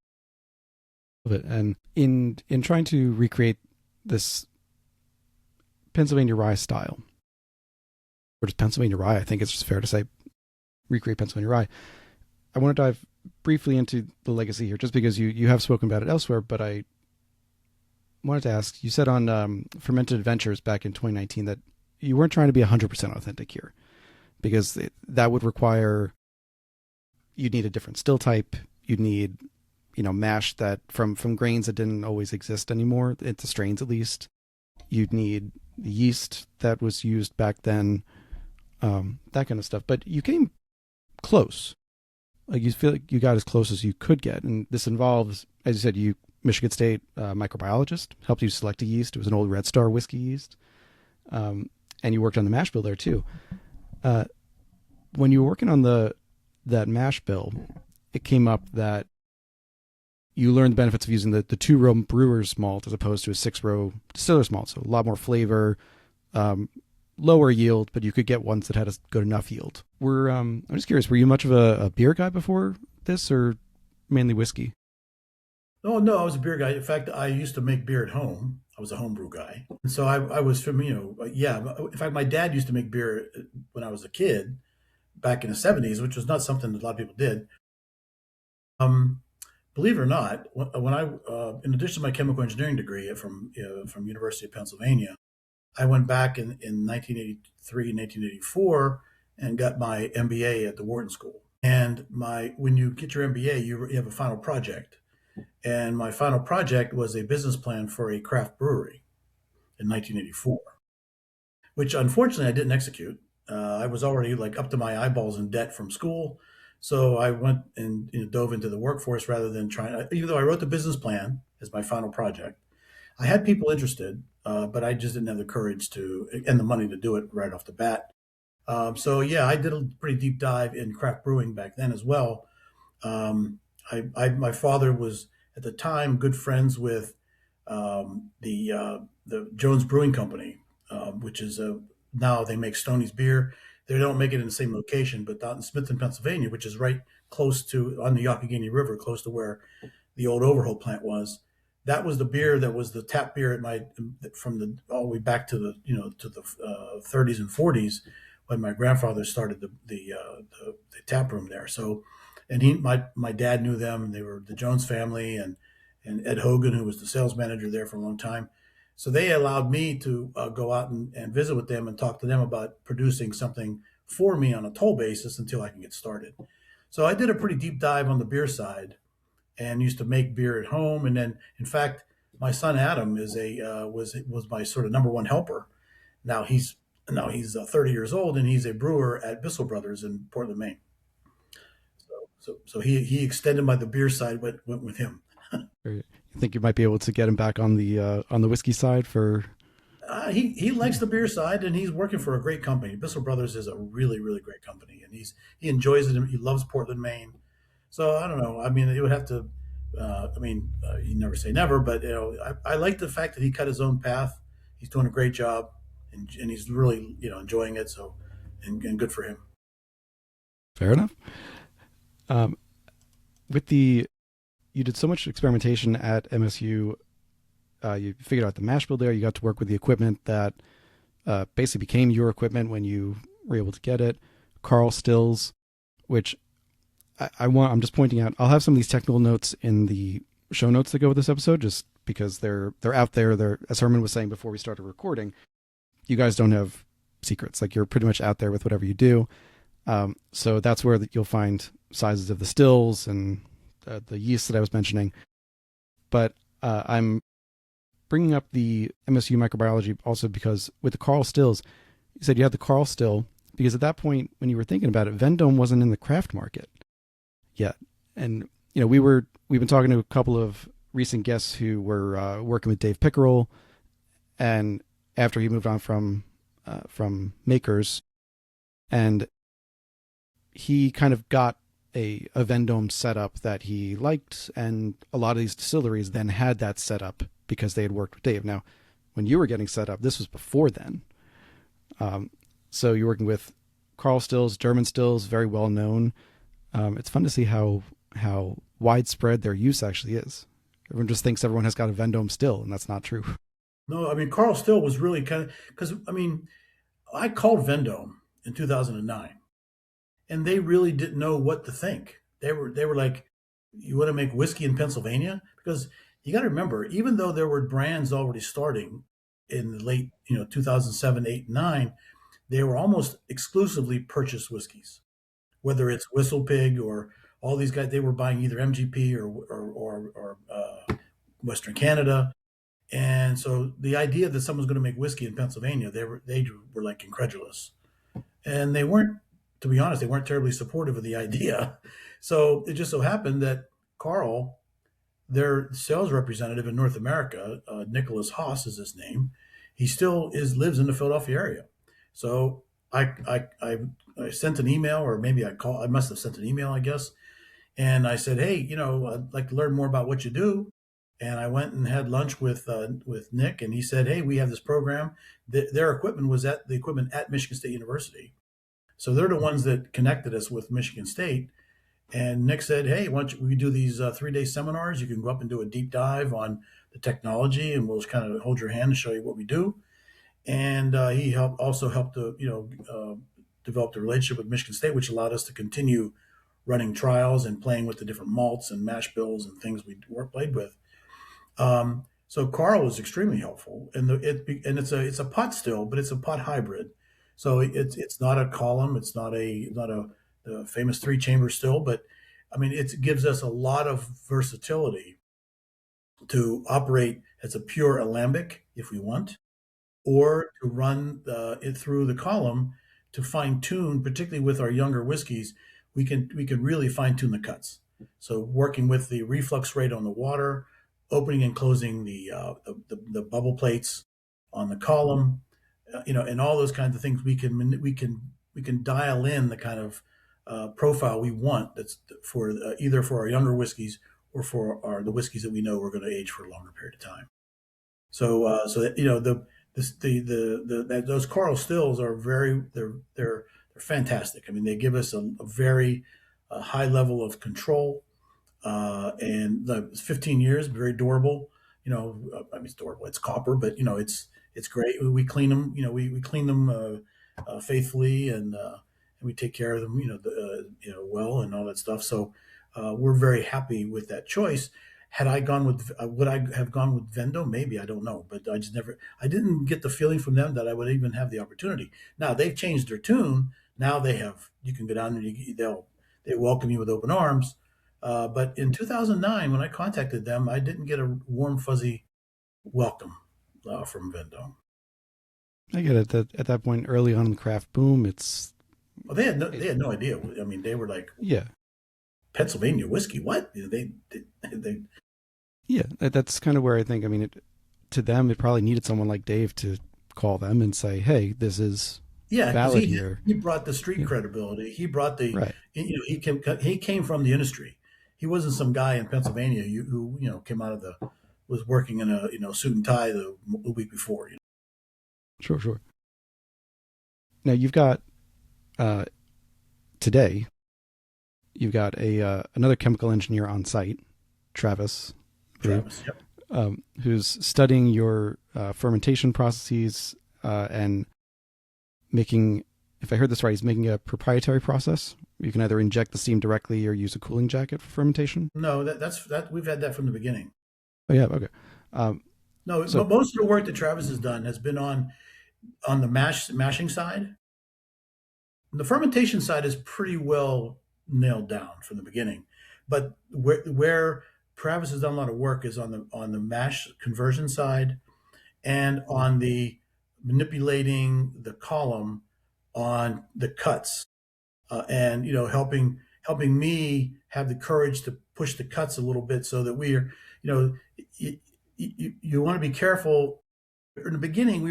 Speaker 1: Love it. And in trying to recreate this Pennsylvania rye style, or just Pennsylvania rye, I think it's just fair to say recreate Pennsylvania rye. I want to dive briefly into the legacy here, just because you have spoken about it elsewhere, but I wanted to ask, you said on Fermented Adventures back in 2019 that you weren't trying to be 100% authentic here, because that would require, you'd need a different still type, you'd need, mash that from grains that didn't always exist anymore, into strains at least. You'd need the yeast that was used back then, that kind of stuff. But you came close. Like, you feel like you got as close as you could get. And this involves, as you said, Michigan State microbiologist, helped you select a yeast. It was an old Red Star whiskey yeast. And you worked on the mash bill there too. When you were working on that mash bill, it came up that you learned the benefits of using the 2-row brewer's malt as opposed to a 6-row distiller's malt. So a lot more flavor, lower yield, but you could get ones that had a good enough yield. I'm just curious, were you much of a beer guy before this, or mainly whiskey?
Speaker 2: Oh, no, I was a beer guy. In fact, I used to make beer at home. I was a homebrew guy. And so I was from, yeah. In fact, my dad used to make beer when I was a kid back in the 70s, which was not something that a lot of people did. Believe it or not, when I, in addition to my chemical engineering degree from University of Pennsylvania, I went back in 1983, 1984, and got my MBA at the Wharton School. And when you get your MBA, you have a final project. And my final project was a business plan for a craft brewery in 1984, which unfortunately I didn't execute. I was already like up to my eyeballs in debt from school. So I went and dove into the workforce rather than even though I wrote the business plan as my final project. I had people interested, but I just didn't have the courage to and the money to do it right off the bat. So yeah, I did a pretty deep dive in craft brewing back then as well. Um, my father was at the time good friends with the Jones Brewing Company, which is now they make Stoney's beer. They don't make it in the same location, but out in Smithton, Pennsylvania, which is right close to on the Youghiogheny River, close to where the old Overholt plant was. That was the beer that was the tap beer at my from the all the way back to the to the 30s and 40s when my grandfather started the tap room there. So, and my dad knew them. They were the Jones family, and Ed Hogan, who was the sales manager there for a long time. So they allowed me to go out and visit with them and talk to them about producing something for me on a toll basis until I can get started. So I did a pretty deep dive on the beer side and used to make beer at home. And then, in fact, my son Adam is a was my sort of number one helper. Now he's now he's 30 years old and he's a brewer at Bissell Brothers in Portland, Maine. So he extended my the beer side went with him.
Speaker 1: Or you think you might be able to get him back on the whiskey side for?
Speaker 2: He likes the beer side, and he's working for a great company. Bissell Brothers is a really great company, and he enjoys it. He loves Portland, Maine. So I don't know. I mean, it would have to. You never say never, but I like the fact that he cut his own path. He's doing a great job, and he's really enjoying it. So, and good for him.
Speaker 1: Fair enough. Um, with the You did so much experimentation at MSU. You figured out the mash bill there. You got to work with the equipment that basically became your equipment when you were able to get it. Carl Stills, which I'm just pointing out. I'll have some of these technical notes in the show notes that go with this episode, just because they're out there. They're, as Herman was saying before we started recording, you guys don't have secrets. Like, you're pretty much out there with whatever you do. So that's where you'll find sizes of the stills and the yeast that I was mentioning. But I'm bringing up the MSU microbiology also because with the Carl Stills, you said you had the Carl Still because at that point when you were thinking about it, Vendome wasn't in the craft market yet. And we've been talking to a couple of recent guests who were working with Dave Pickerel, and after he moved on from Makers, and he kind of got a Vendome setup that he liked, and a lot of these distilleries then had that setup because they had worked with Dave. Now, when you were getting set up, this was before then. So you're working with Carl Stills, German Stills, very well known. It's fun to see how widespread their use actually is. Everyone just thinks everyone has got a Vendome still, and that's not true.
Speaker 2: No, I mean Carl Still was really kind of because I called Vendome in 2009, and they really didn't know what to think. They were like, "You want to make whiskey in Pennsylvania?" Because you got to remember, even though there were brands already starting in the late 2007, 8, 9, they were almost exclusively purchased whiskeys. Whether it's Whistle Pig or all these guys, they were buying either MGP or Western Canada. And so the idea that someone's going to make whiskey in Pennsylvania, they were like incredulous, and they weren't. To be honest, they weren't terribly supportive of the idea. So it just so happened that Carl, their sales representative in North America, Nicholas Haas is his name. He still lives in the Philadelphia area. So I sent an email, or maybe I must have sent an email, I guess, and I said, hey, I'd like to learn more about what you do. And I went and had lunch with Nick, and he said, hey, we have this program. Their equipment was at the equipment at Michigan State University. So they're the ones that connected us with Michigan State. And Nick said, hey, why don't we do these 3-day seminars? You can go up and do a deep dive on the technology, and we'll just kind of hold your hand and show you what we do. And he also helped to, develop the relationship with Michigan State, which allowed us to continue running trials and playing with the different malts and mash bills and things we played with. So Carl was extremely helpful, and it's a pot still, but it's a pot hybrid. So it's not a column, it's not a the famous 3-chamber still, but it gives us a lot of versatility to operate as a pure alembic if we want, or to run it through the column to fine tune, particularly with our younger whiskeys. We can really fine tune the cuts. So working with the reflux rate on the water, opening and closing the bubble plates on the column, and all those kinds of things. We can dial in the kind of profile we want. That's for either for our younger whiskeys or for the whiskeys that we know we're going to age for a longer period of time. So that, those coral stills are they're fantastic. I mean, they give us a very high level of control, and the 15 years, very durable. I mean, it's durable. It's copper, but it's great. We clean them. We clean them faithfully, and we take care of them. Well, and all that stuff. So we're very happy with that choice. Had I gone with, would I have gone with Vendo? Maybe, I don't know, but I didn't get the feeling from them that I would even have the opportunity. Now they've changed their tune. Now you can go down and they welcome you with open arms. But in 2009, when I contacted them, I didn't get a warm, fuzzy welcome from Vendo.
Speaker 1: I get it. That at that point, early on in the craft boom,
Speaker 2: Well, they had no idea. I mean, they were like,
Speaker 1: yeah,
Speaker 2: Pennsylvania whiskey, what? They
Speaker 1: yeah. That's kind of where I think. I mean, to them, it probably needed someone like Dave to call them and say, "Hey, this is
Speaker 2: Yeah, because
Speaker 1: valid here."
Speaker 2: he brought the street
Speaker 1: Yeah.
Speaker 2: credibility. He brought the
Speaker 1: Right.
Speaker 2: he came from the industry. He wasn't some guy in Pennsylvania who came out of was working in a suit and tie the week before.
Speaker 1: Sure, sure. Now you've got today. You've got another chemical engineer on site, Travis,
Speaker 2: Travis. Yep.
Speaker 1: who's studying your fermentation processes and making, if I heard this right, he's making a proprietary process. You can either inject the steam directly or use a cooling jacket for fermentation.
Speaker 2: No, that's we've had that from the beginning.
Speaker 1: Oh yeah, okay.
Speaker 2: No,
Speaker 1: So
Speaker 2: but most of the work that Travis has done has been on the mashing side. The fermentation side is pretty well nailed down from the beginning, but where Travis has done a lot of work is on the mash conversion side and on the manipulating the column on the cuts, and helping me have the courage to push the cuts a little bit so that you know you want to be careful. In the beginning,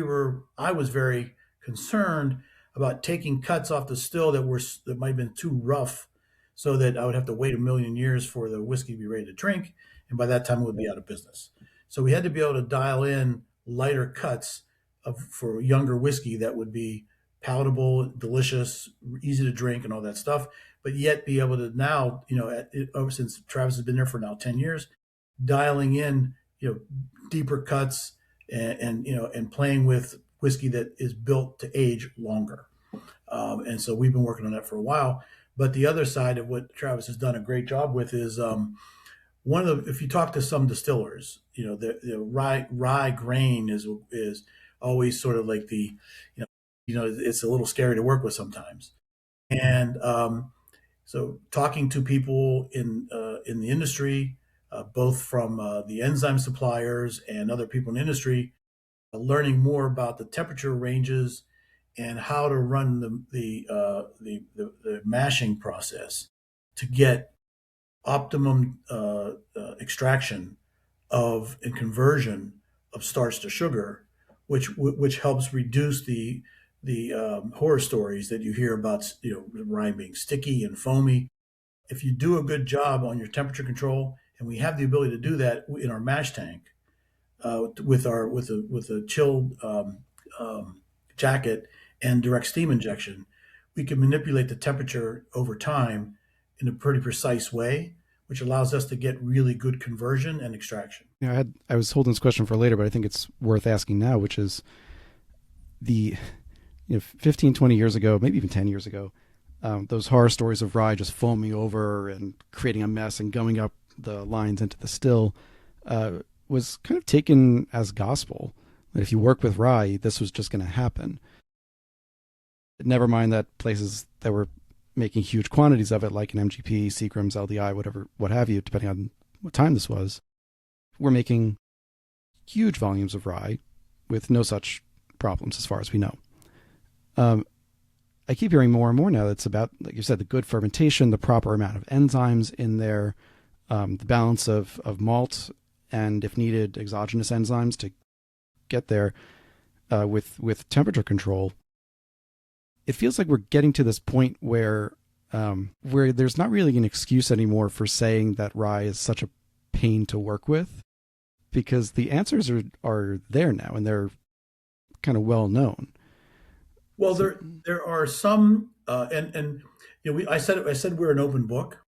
Speaker 2: I was very concerned about taking cuts off the still that might have been too rough, so that I would have to wait a million years for the whiskey to be ready to drink, and by that time it would be out of business. So we had to be able to dial in lighter cuts for younger whiskey that would be palatable, delicious, easy to drink, and all that stuff, but yet be able to now, since Travis has been there for now 10 years, dialing in, deeper cuts and playing with whiskey that is built to age longer. And so we've been working on that for a while. But the other side of what Travis has done a great job with is if you talk to some distillers, the rye grain is always sort of like it's a little scary to work with sometimes. And so talking to people in the industry, both from the enzyme suppliers and other people in the industry, learning more about the temperature ranges and how to run the mashing process to get optimum extraction and conversion of starch to sugar, which helps reduce the horror stories that you hear about, rye being sticky and foamy. If you do a good job on your temperature control, and we have the ability to do that in our mash tank, with a chilled jacket and direct steam injection, we can manipulate the temperature over time in a pretty precise way, which allows us to get really good conversion and extraction.
Speaker 1: I was holding this question for later, but I think it's worth asking now, which is 15, 20 years ago, maybe even 10 years ago, those horror stories of rye just foaming over and creating a mess and gumming up the lines into the still was kind of taken as gospel. That if you work with rye, this was just going to happen. Never mind that places that were making huge quantities of it, like an MGP, Seagram's, LDI, whatever, what have you, depending on what time this was, were making huge volumes of rye with no such problems as far as we know. I keep hearing more and more now that's about, like you said, the good fermentation, the proper amount of enzymes in there, the balance of malt and, if needed, exogenous enzymes to get there with temperature control. It feels like we're getting to this point where there's not really an excuse anymore for saying that rye is such a pain to work with, because the answers are there now and they're kind of well known.
Speaker 2: Well,
Speaker 1: So,
Speaker 2: there are some, and I said we're an open book,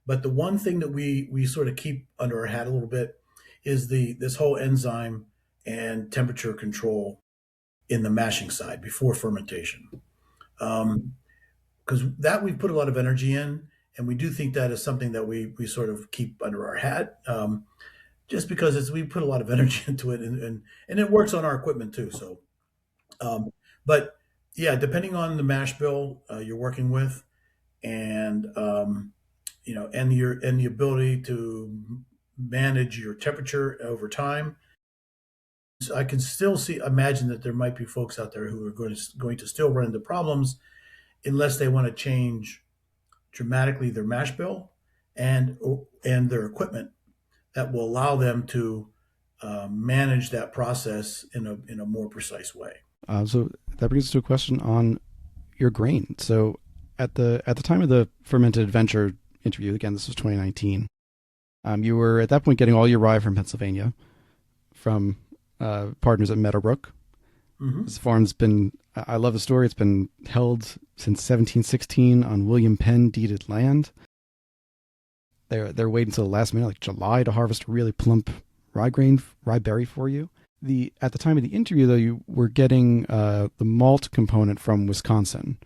Speaker 2: but the one thing that we sort of keep under our hat a little bit is the this whole enzyme and temperature control in the mashing side before fermentation. Because that we've put a lot of energy in, and we do think that is something that we sort of keep under our hat, just because we put a lot of energy into it, and it works on our equipment too. So, um, but yeah, depending on the mash bill you're working with, and and the ability to manage your temperature over time. So I can still imagine that there might be folks out there who are going to still run into problems unless they want to change dramatically their mash bill and and their equipment that will allow them to manage that process in a more precise way.
Speaker 1: so that brings us to a question on your grain. So at the time of the Fermented Adventure interview, again, this was 2019. You were at that point getting all your rye from Pennsylvania, from partners at Meadowbrook.
Speaker 2: Hmm.
Speaker 1: This farm's been, I love the story, it's been held since 1716 on William Penn deeded land. They're waiting until the last minute, like July, to harvest a really plump rye berry for you. At the time of the interview, though, you were getting the malt component from Wisconsin,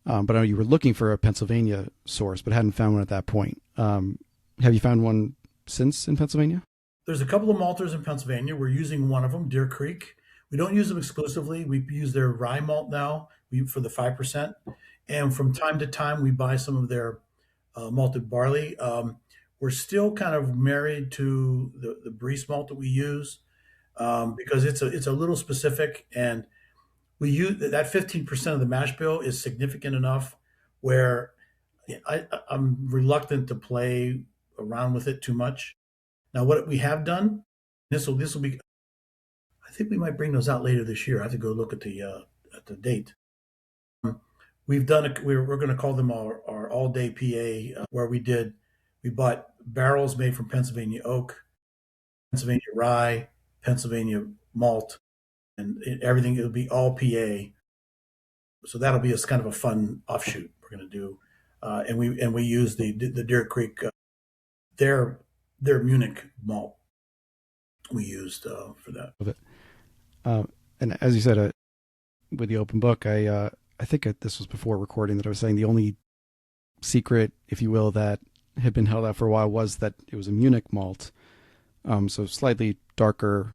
Speaker 1: but I know you were looking for a Pennsylvania source, but hadn't found one at that point. Have you found one since in Pennsylvania?
Speaker 2: There's a couple of malters in Pennsylvania. We're using one of them, Deer Creek. We don't use them exclusively. We use their rye malt now for the 5%. And from time to time, we buy some of their malted barley. We're still kind of married to the Briess malt that we use, because it's a little specific, and we use that 15% of the mash bill is significant enough where I'm reluctant to play around with it too much. Now, what we have done, this will be. I think we might bring those out later this year. I have to go look at the date. We've done a, we're going to call them our all day PA, where we bought barrels made from Pennsylvania oak, Pennsylvania rye, Pennsylvania malt, and everything. It'll be all PA. So that'll be kind of a fun offshoot we're going to do, and we use the Deer Creek, their Munich malt we used for that.
Speaker 1: Of it. And as you said, with the open book, I think this was before recording that I was saying the only secret, if you will, that had been held out for a while was that it was a Munich malt, so slightly darker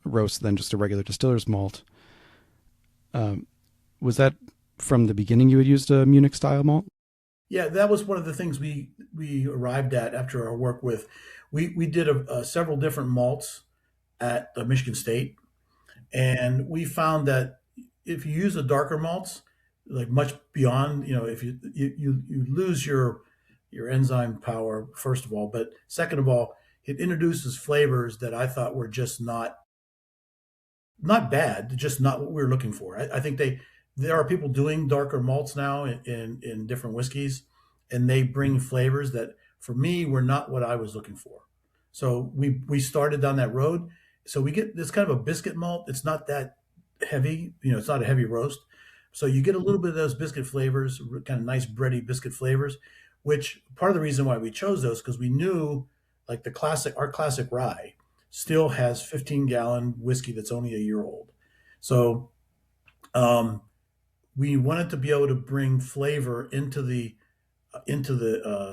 Speaker 1: roast than just a regular distiller's malt. Was that from the beginning you had used a Munich style malt?
Speaker 2: Yeah, that was one of the things we arrived at after our work with. We did several different malts at Michigan State, and we found that if you use the darker malts, like much beyond, if you lose your enzyme power, first of all, but second of all, it introduces flavors that I thought were just not bad, just not what we were looking for. I think there are people doing darker malts now in different whiskeys, and they bring flavors that for me were not what I was looking for. So we started down that road. So we get this kind of a biscuit malt. It's not that heavy, it's not a heavy roast. So you get a little bit of those biscuit flavors, kind of nice bready biscuit flavors, which part of the reason why we chose those, because we knew like our classic rye still has 15-gallon whiskey that's only a year old. So um, we wanted to be able to bring flavor into the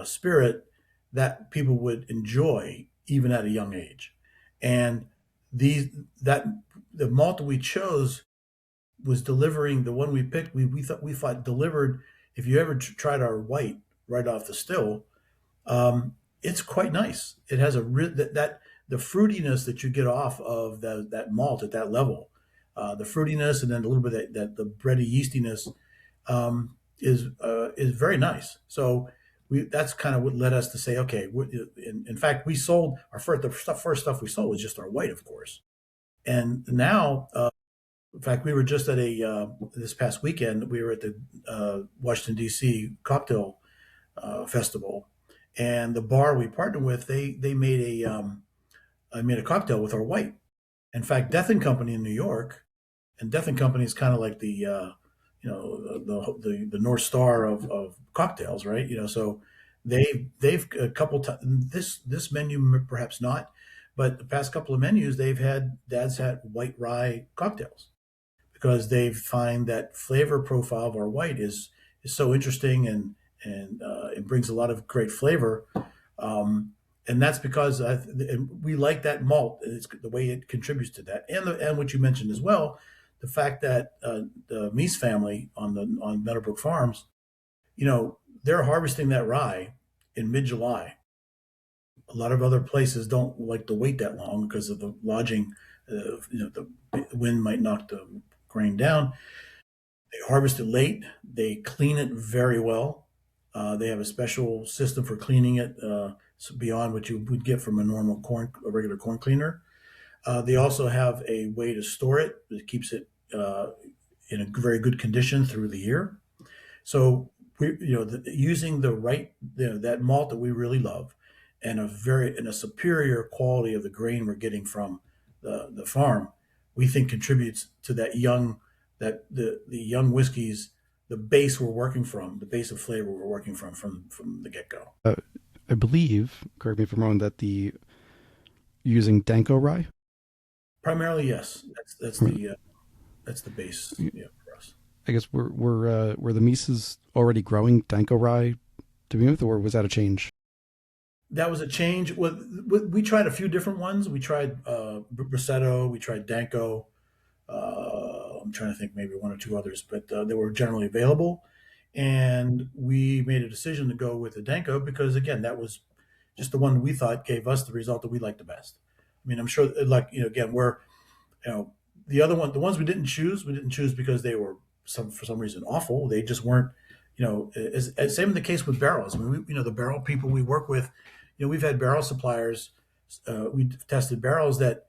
Speaker 2: spirit that people would enjoy even at a young age. And these that the malt that we chose was delivering. The one we picked, we thought delivered. If you ever tried our white right off the still, it's quite nice. It has that the fruitiness that you get off of that malt at that level, the fruitiness, and then a little bit of that the bready yeastiness, is very nice. So that's kind of what led us to say, okay. In fact, we sold our first stuff we sold was just our white, of course. And now, in fact, we were just at a this past weekend. We were at the Washington D.C. cocktail festival, and the bar we partnered with, they made I made a cocktail with our white. In fact, Death and Company in New York, and Death and Company is kind of like the the North Star of cocktails, right? So they've a couple times this menu perhaps not, but the past couple of menus they've had Dad's had white rye cocktails because they find that flavor profile of our white is so interesting, and it brings a lot of great flavor. Um, and that's because and we like that malt. It's the way it contributes to that, and what you mentioned as well, the fact that the Meese family on Meadowbrook Farms, they're harvesting that rye in mid-July. A lot of other places don't like to wait that long because of the lodging. The wind might knock the grain down. They harvest it late. They clean it very well. They have a special system for cleaning it, so beyond what you would get from a regular corn cleaner. They also have a way to store it that keeps it in a very good condition through the year. So using the right, that malt that we really love, and a superior quality of the grain we're getting from the farm, we think contributes to the young whiskeys, the base we're working from, the base of flavor we're working from the get go.
Speaker 1: I believe, correct me if I'm wrong, that the using Danko rye.
Speaker 2: Primarily, yes, that's the base, yeah, for us.
Speaker 1: I guess were the Mises already growing Danko rye to begin with, or was that a change?
Speaker 2: That was a change. We tried a few different ones. We tried Brissetto, we tried Danko. I'm trying to think, maybe one or two others, but they were generally available. And we made a decision to go with the Danko because, again, that was just the one we thought gave us the result that we liked the best. I mean, I'm sure, like, again, you know, the ones we didn't choose because they were for some reason awful. They just weren't, as same in the case with barrels. I mean, the barrel people we work with, we've had barrel suppliers. We've tested barrels that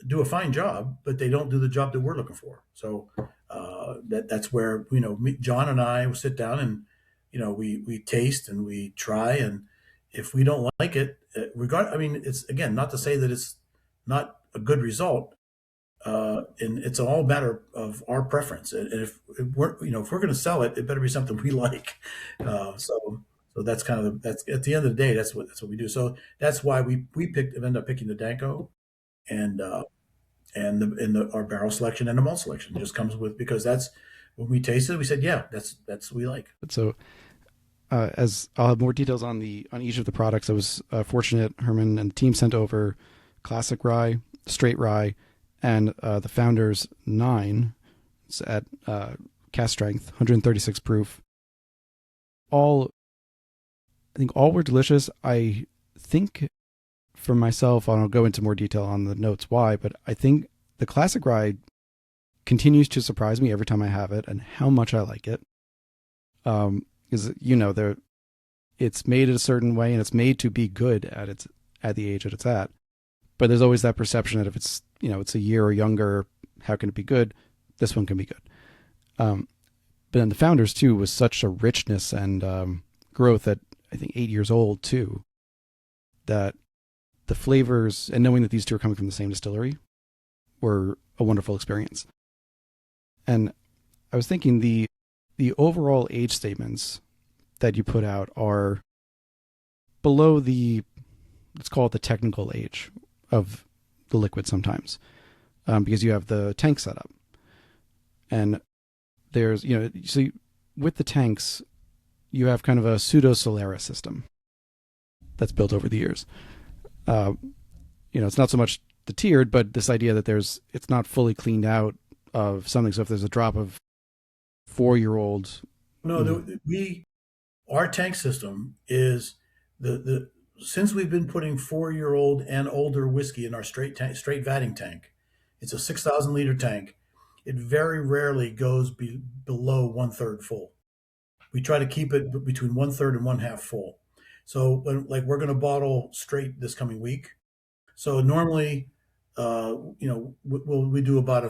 Speaker 2: do a fine job, but they don't do the job that we're looking for. So that's where John and I will sit down and we taste and we try, and if we don't like it, I mean, it's again not to say that it's not a good result, and it's all a matter of our preference. And if we're going to sell it, it better be something we like. So that's kind of that's at the end of the day, that's what we do. So that's why we ended up picking the Danko, and our barrel selection and the malt selection just comes with, because that's when we tasted it, we said, yeah, that's what we like.
Speaker 1: So as I'll have more details on each of the products, I was fortunate. Herman and the team sent over classic rye, straight rye, and the Founders 9. It's at cast strength, 136 proof. I think all were delicious. I think for myself, I'll go into more detail on the notes why, but I think the classic rye continues to surprise me every time I have it and how much I like it. Because it's made a certain way and it's made to be good at the age that it's at. But there's always that perception that if it's it's a year or younger, how can it be good? This one can be good. But then the Founders too was such a richness and growth at I think 8 years old too, that the flavors and knowing that these two are coming from the same distillery were a wonderful experience. And I was thinking the overall age statements that you put out are below let's call it the technical age of the liquid sometimes, because you have the tank setup. And there's, so with the tanks, you have kind of a pseudo Solera system that's built over the years. It's not so much the tiered, but this idea that it's not fully cleaned out of something. So if there's a drop of 4-year-old,
Speaker 2: no, our tank system is the since we've been putting 4-year-old and older whiskey in our straight vatting tank. It's a 6,000 liter tank. It very rarely goes below 1/3 full. We try to keep it between one third and one half full. So when like we're going to bottle straight this coming week. So normally, we do about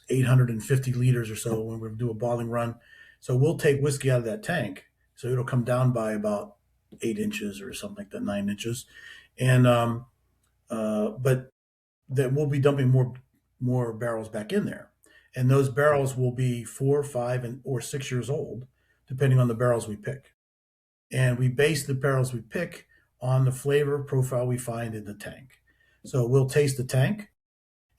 Speaker 2: 850 liters or so when we do a bottling run. So we'll take whiskey out of that tank. So it'll come down by about 8 inches or something like that, 9 inches. And but then we'll be dumping more barrels back in there, and those barrels will be 4, 5, and or 6 years old, depending on the barrels we pick. And we base the barrels we pick on the flavor profile we find in the tank. So we'll taste the tank,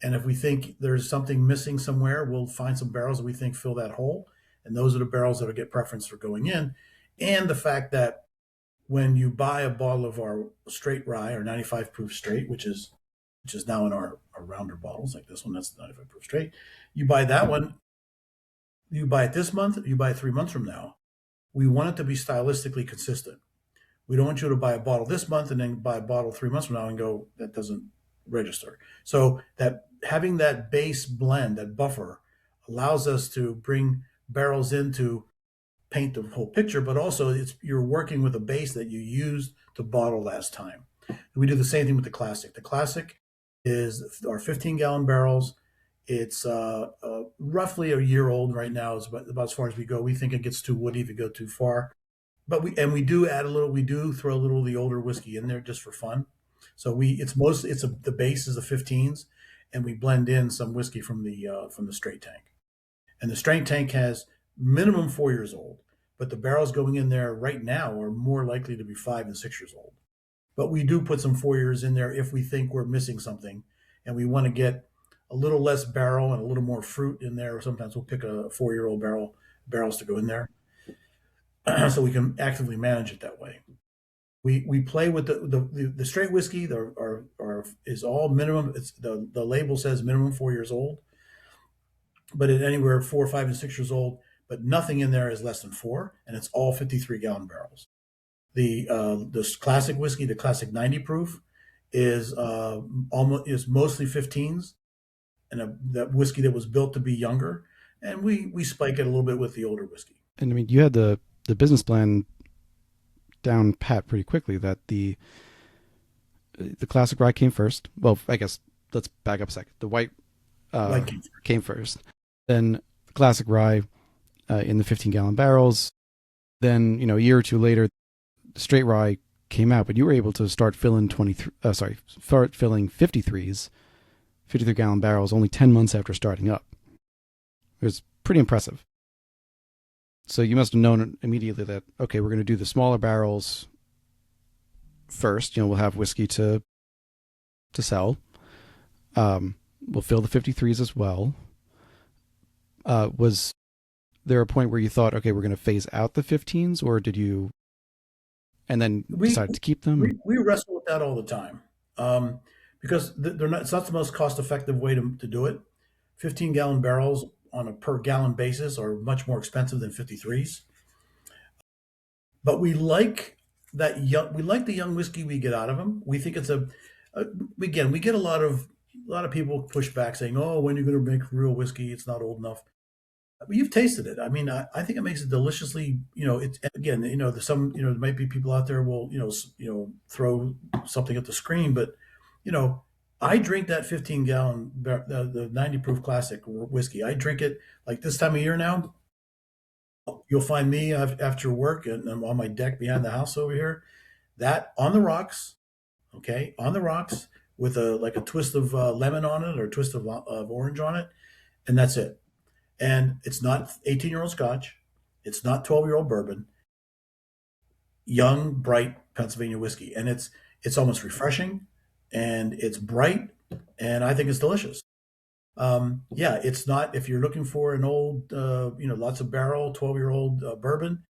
Speaker 2: and if we think there's something missing somewhere, we'll find some barrels that we think fill that hole, and those are the barrels that'll get preference for going in. And the fact that when you buy a bottle of our straight rye or 95 proof straight, which is now in our rounder bottles like this one, that's the 95 proof straight. You buy that one, you buy it this month, you buy it 3 months from now. We want it to be stylistically consistent. We don't want you to buy a bottle this month and then buy a bottle 3 months from now and go, that doesn't register. So that having that base blend, that buffer, allows us to bring barrels in to paint the whole picture, but also you're working with a base that you used to bottle last time. We do the same thing with the classic. The classic is our 15-gallon barrels. It's roughly a year old right now. Is about as far as we go. We think it gets too woody if you go too far, but we do add a little. We do throw a little of the older whiskey in there just for fun. So the base is the 15s, and we blend in some whiskey from the straight tank. And the straight tank has minimum 4 years old, but the barrels going in there right now are more likely to be 5 and 6 years old. But we do put some 4 years in there if we think we're missing something, and we want to get a little less barrel and a little more fruit in there. Sometimes we'll pick a 4 year old barrels to go in there, so we can actively manage it that way. We play with the straight whiskey. Is all minimum. It's the label says minimum 4 years old, but at anywhere 4, 5, and 6 years old. But nothing in there is less than 4, and it's all 53-gallon barrels. The classic whiskey, the classic 90 proof, is mostly 15s, and that whiskey that was built to be younger, and we spike it a little bit with the older whiskey.
Speaker 1: And I mean, you had the business plan down pat pretty quickly. That the classic rye came first. Well, I guess let's back up a second. The white came first. Then the classic rye in the 15-gallon barrels. Then a year or two later, the straight rye came out, but you were able to start filling 53s, 53-gallon barrels only 10 months after starting up. It was pretty impressive. So you must have known immediately that, okay, we're going to do the smaller barrels first. We'll have whiskey to sell. We'll fill the 53s as well. Was there a point where you thought, okay, we're going to phase out the 15s, or did you and then decided to keep them?
Speaker 2: We wrestle with that all the time, because they're not. It's not the most cost-effective way to do it. 15-gallon barrels on a per gallon basis are much more expensive than 53s. But we like We like the young whiskey we get out of them. We think again, we get a lot of people push back saying, "Oh, when are you going to make real whiskey? It's not old enough." But you've tasted it. I mean, I think it makes it deliciously. It's again, there's there might be people out there will throw something at the screen, but I drink that 15-gallon the 90 proof classic whiskey. I drink it like this time of year now. You'll find me after work and I'm on my deck behind the house over here. That on the rocks, okay, on the rocks with a twist of lemon on it or a twist of orange on it, and that's it. And it's not 18-year-old Scotch. It's not 12-year-old bourbon. Young, bright Pennsylvania whiskey. And it's almost refreshing, and it's bright, and I think it's delicious. Yeah, it's not, if you're looking for an old, lots of barrel, 12-year-old bourbon,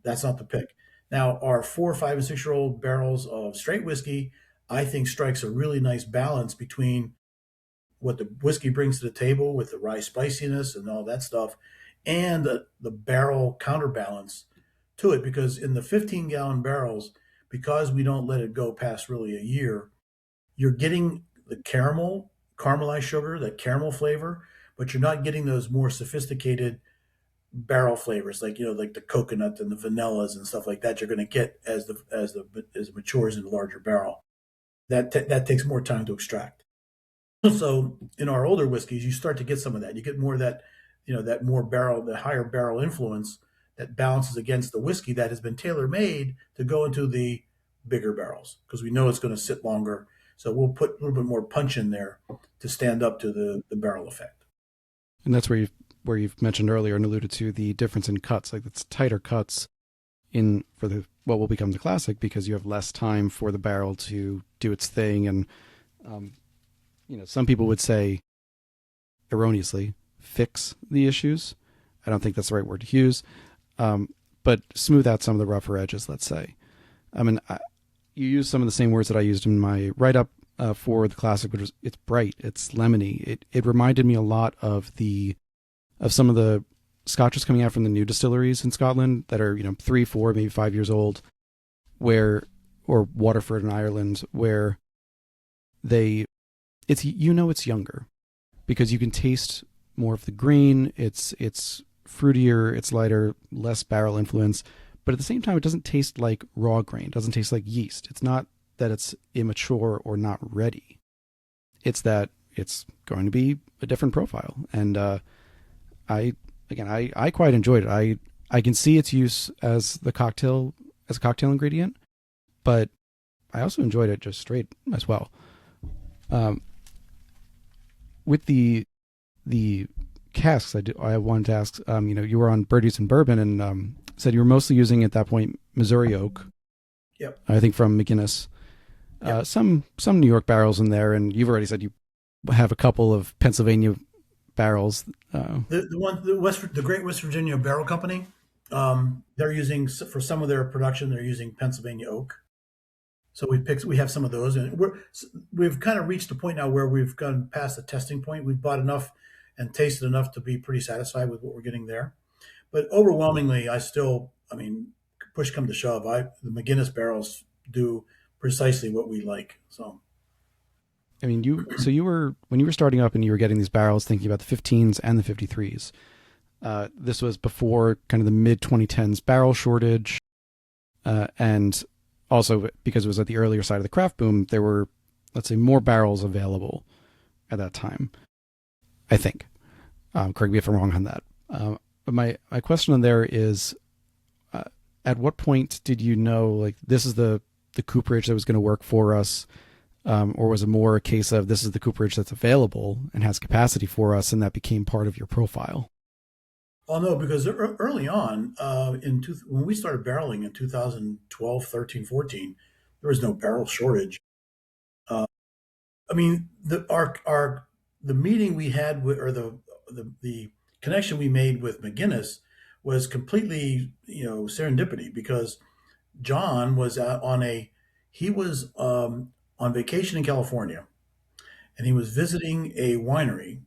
Speaker 2: that's not the pick. Now, our 4, 5, and 6-year-old barrels of straight whiskey, I think strikes a really nice balance between what the whiskey brings to the table with the rye spiciness and all that stuff, and the barrel counterbalance to it. Because in the 15-gallon barrels, because we don't let it go past really a year, you're getting the caramelized sugar, that caramel flavor, but you're not getting those more sophisticated barrel flavors, like like the coconut and the vanillas and stuff like that. You're going to get as it matures in a larger barrel. That takes more time to extract. So in our older whiskeys, you start to get some of that. You get more of that, that more barrel, the higher barrel influence that balances against the whiskey that has been tailor made to go into the bigger barrels because we know it's going to sit longer. So we'll put a little bit more punch in there to stand up to the barrel effect.
Speaker 1: And that's where you've mentioned earlier and alluded to the difference in cuts. Like it's tighter cuts in for the what will become the classic because you have less time for the barrel to do its thing. And um, some people would say erroneously fix the issues. I don't think that's the right word to use, but smooth out some of the rougher edges. Let's say. I mean, you use some of the same words that I used in my write up for the classic, which is it's bright, it's lemony. It reminded me a lot of some of the scotches coming out from the new distilleries in Scotland that are 3, 4, maybe 5 years old, or Waterford in Ireland, where it's younger because you can taste more of the grain. It's fruitier, it's lighter, less barrel influence, but at the same time, it doesn't taste like raw grain. It doesn't taste like yeast. It's not that it's immature or not ready. It's that it's going to be a different profile. And I quite enjoyed it. I can see its use as a cocktail ingredient, but I also enjoyed it just straight as well. With the casks, I wanted to ask. You were on Birdies and Bourbon, and said you were mostly using at that point Missouri oak.
Speaker 2: Yep.
Speaker 1: I think from McGinnis.
Speaker 2: Yep.
Speaker 1: Some New York barrels in there, and you've already said you have a couple of Pennsylvania barrels.
Speaker 2: The Great West Virginia Barrel Company, they're using for some of their production. They're using Pennsylvania oak. So we have some of those, and we've kind of reached a point now where we've gone past the testing point. We've bought enough and tasted enough to be pretty satisfied with what we're getting there. But overwhelmingly, I mean, push come to shove, the McGinnis barrels do precisely what we like. So
Speaker 1: I mean, you were when you were starting up and you were getting these barrels, thinking about the 15s and the 53s. This was before kind of the mid 2010s barrel shortage, and also because it was at the earlier side of the craft boom, there were, let's say, more barrels available at that time. I think. Correct me if I'm wrong on that. But my question on there is, at what point did you know, like, this is the cooperage that was going to work for us? Or was it more a case of this is the cooperage that's available and has capacity for us, and that became part of your profile?
Speaker 2: Oh no, because early on, when we started barreling in 2012, 13, 14, there was no barrel shortage. Uh, I mean, the meeting we had with, or the connection we made with McGinnis was completely serendipity because John was he was on vacation in California and he was visiting a winery,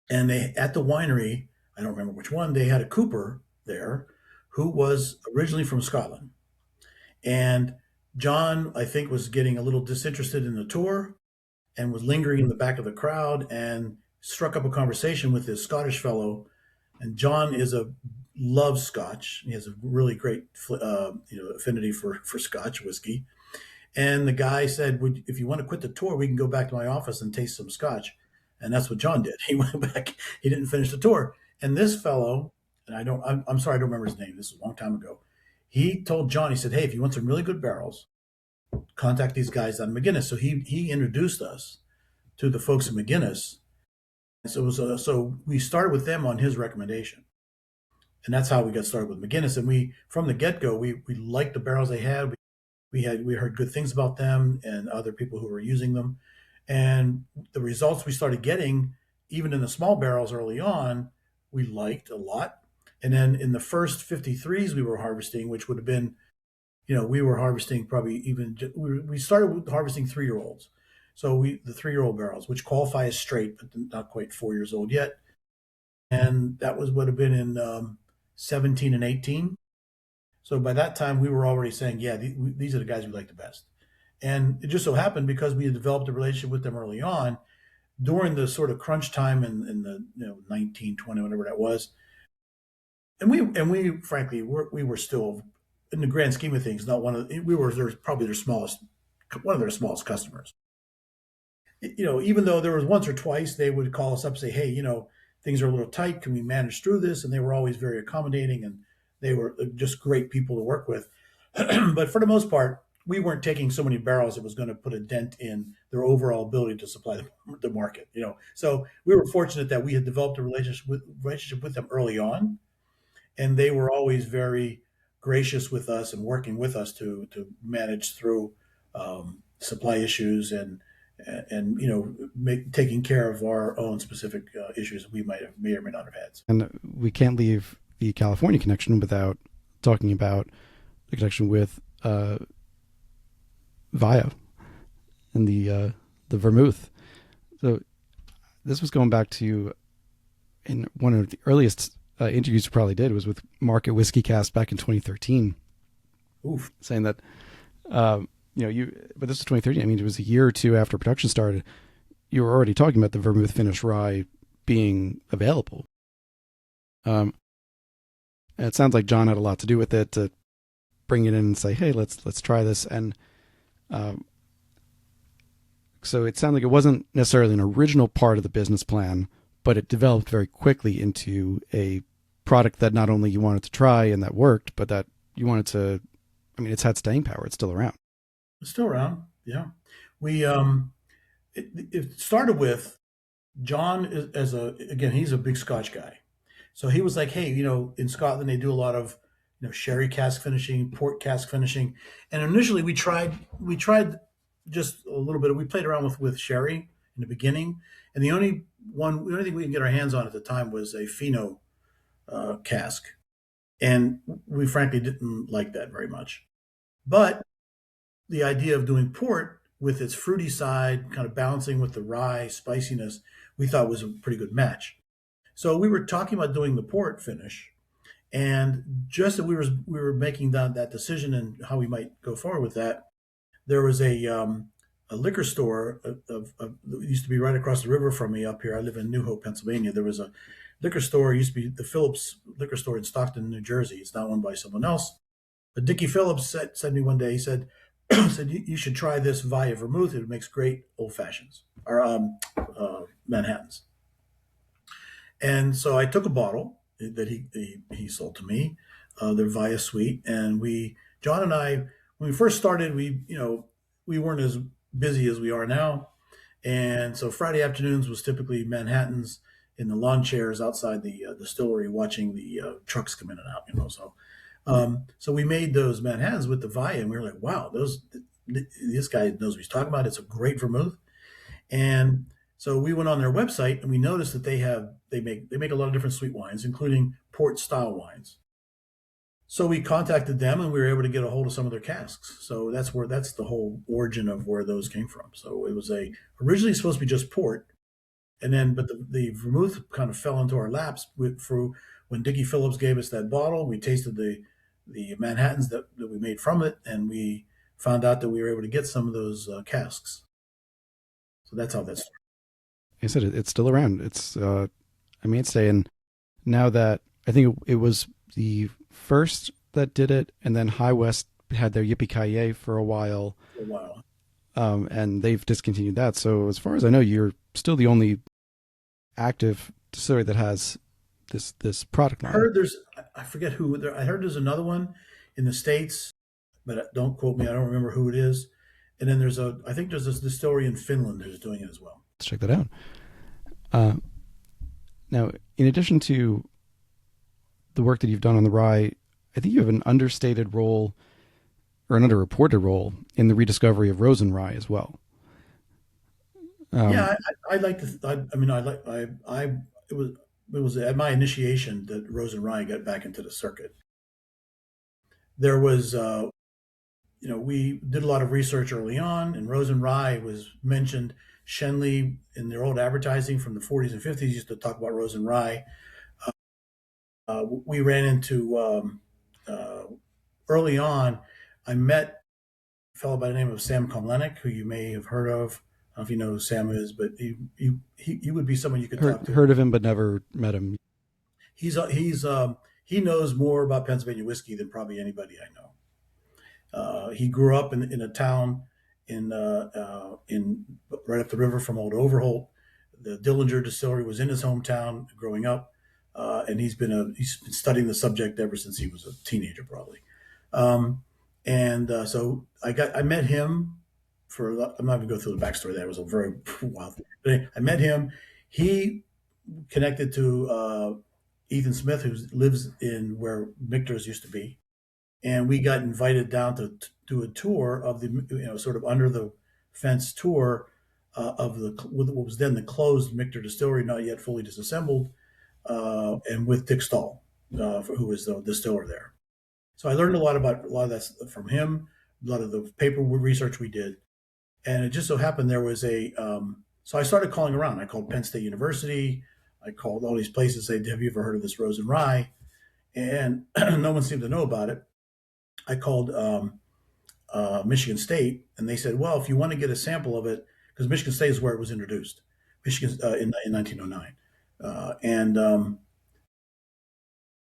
Speaker 2: and at the winery, I don't remember which one, they had a cooper there who was originally from Scotland. And John, I think, was getting a little disinterested in the tour and was lingering in the back of the crowd and struck up a conversation with this Scottish fellow. And John loves Scotch. He has a really great affinity for Scotch whiskey. And the guy said, if you want to quit the tour, we can go back to my office and taste some Scotch. And that's what John did. He went back. He didn't finish the tour. And this fellow, and I'm sorry, I don't remember his name. This is a long time ago. He told John, he said, hey, if you want some really good barrels, contact these guys on McGinnis. So he introduced us to the folks at McGinnis. And so so we started with them on his recommendation. And that's how we got started with McGinnis. And from the get go, we liked the barrels they had. We heard good things about them and other people who were using them. And the results we started getting, even in the small barrels early on, we liked a lot. And then in the first 53s we were harvesting, which would have been, we were harvesting probably we started with harvesting 3-year-olds. So the 3-year-old barrels, which qualify as straight, but not quite 4 years old yet. And that would have been in 17 and 18. So by that time, we were already saying, yeah, these are the guys we like the best. And it just so happened because we had developed a relationship with them early on, during the sort of crunch time in the 1920, whatever that was, And we frankly we were still, in the grand scheme of things, not one of we were probably their smallest, one of their smallest customers. Even though there was once or twice they would call us up and say, hey, things are a little tight. Can we manage through this? And they were always very accommodating, and they were just great people to work with. But for the most part, we weren't taking so many barrels it was going to put a dent in their overall ability to supply the market. So we were fortunate that we had developed a relationship with them early on, and they were always very gracious with us and working with us to manage through supply issues, and taking care of our own specific issues we may or may not have had.
Speaker 1: And we can't leave the California connection without talking about the connection with Via and the vermouth. So this was going back to, in one of the earliest interviews you probably did was with Market Whiskey Cast back in 2013.
Speaker 2: Oof.
Speaker 1: Saying that but this was 2013. I mean, it was a year or two after production started. You were already talking about the vermouth finish rye being available. And it sounds like John had a lot to do with it to bring it in and say, "Hey, let's try this." And so it sounded like it wasn't necessarily an original part of the business plan, but it developed very quickly into a product that not only you wanted to try and that worked, but that you wanted to. I mean, it's had staying power. It's still around.
Speaker 2: It's still around. Yeah. We it started with John again, he's a big Scotch guy. So he was like, hey, in Scotland they do a lot of sherry cask finishing, port cask finishing. And initially we tried just a little bit. We played around with sherry in the beginning, and the only thing we could get our hands on at the time was a Fino cask, and we frankly didn't like that very much. But the idea of doing port with its fruity side, kind of balancing with the rye spiciness, we thought was a pretty good match. So we were talking about doing the port finish, and just as we were making that decision and how we might go forward with that, there was a liquor store it used to be right across the river from me up here. I live in New Hope, Pennsylvania. There was a liquor store. It used to be the Phillips liquor store in Stockton, New Jersey. It's now owned by someone else. But Dickie Phillips said to me one day, he said, said you should try this Via vermouth. It makes great old fashions or Manhattans. And so I took a bottle that he sold to me, their Via Suite, and John and I, when we first started, we weren't as busy as we are now, and so Friday afternoons was typically Manhattans in the lawn chairs outside the distillery, watching the trucks come in and out. So we made those Manhattans with the Via, and we were like, wow, this guy knows what he's talking about. It's a great vermouth. And so we went on their website and we noticed that they make a lot of different sweet wines, including port style wines. So we contacted them and we were able to get a hold of some of their casks. So that's the whole origin of where those came from. So it was originally supposed to be just port, and then but the vermouth kind of fell into our laps through when Dickie Phillips gave us that bottle. We tasted the Manhattans that we made from it, and we found out that we were able to get some of those casks. So that's how that started.
Speaker 1: Like I said, it's still around. It's a mainstay, and now that I think it was the first that did it, and then High West had their Yippee Ki for a while,
Speaker 2: For a while.
Speaker 1: And they've discontinued that. So as far as I know, you're still the only active distillery that has this product
Speaker 2: I
Speaker 1: line.
Speaker 2: heard I forget who, I heard there's another one in the States, but don't quote me, I don't remember who it is. And then I think there's this distillery in Finland who's doing it as well.
Speaker 1: Let's check that out. Now, in addition to the work that you've done on the rye, I think you have an understated role or an underreported role in the rediscovery of Rosen rye as well.
Speaker 2: Yeah, I like to. I mean, I like. It was at my initiation that Rose and Rye got back into the circuit. There was, we did a lot of research early on, and Rose and Rye was mentioned. Shenley in their old advertising from the 40s and 50s used to talk about Rose and Rye. We ran into early on. I met a fellow by the name of Sam Komlenik, who you may have heard of. I don't know if you know who Sam is, but he would be someone you could talk to.
Speaker 1: Heard of him, but never met him.
Speaker 2: He's he knows more about Pennsylvania whiskey than probably anybody I know. He grew up in a town in right up the river from Old Overholt. The Dillinger Distillery was in his hometown growing up, and he's been studying the subject ever since he was a teenager, probably. Um, and so I met him for. I'm not going to go through the backstory. That was a very wild thing. But anyway, I met him. He connected to Ethan Smith, who lives in where Michter's used to be, and we got invited down to do a tour of the sort of under the fence tour of the what was then the closed Michter distillery, not yet fully disassembled, and with Dick Stahl, who was the distiller there. So I learned a lot of that from him, a lot of the paper research we did, and it just so happened there was a. So I started calling around. I called Penn State University. I called all these places. Said, "Have you ever heard of this Rose and Rye?" And no one seemed to know about it. I called Michigan State, and they said, "Well, if you want to get a sample of it, because Michigan State is where it was introduced, Michigan in 1909," and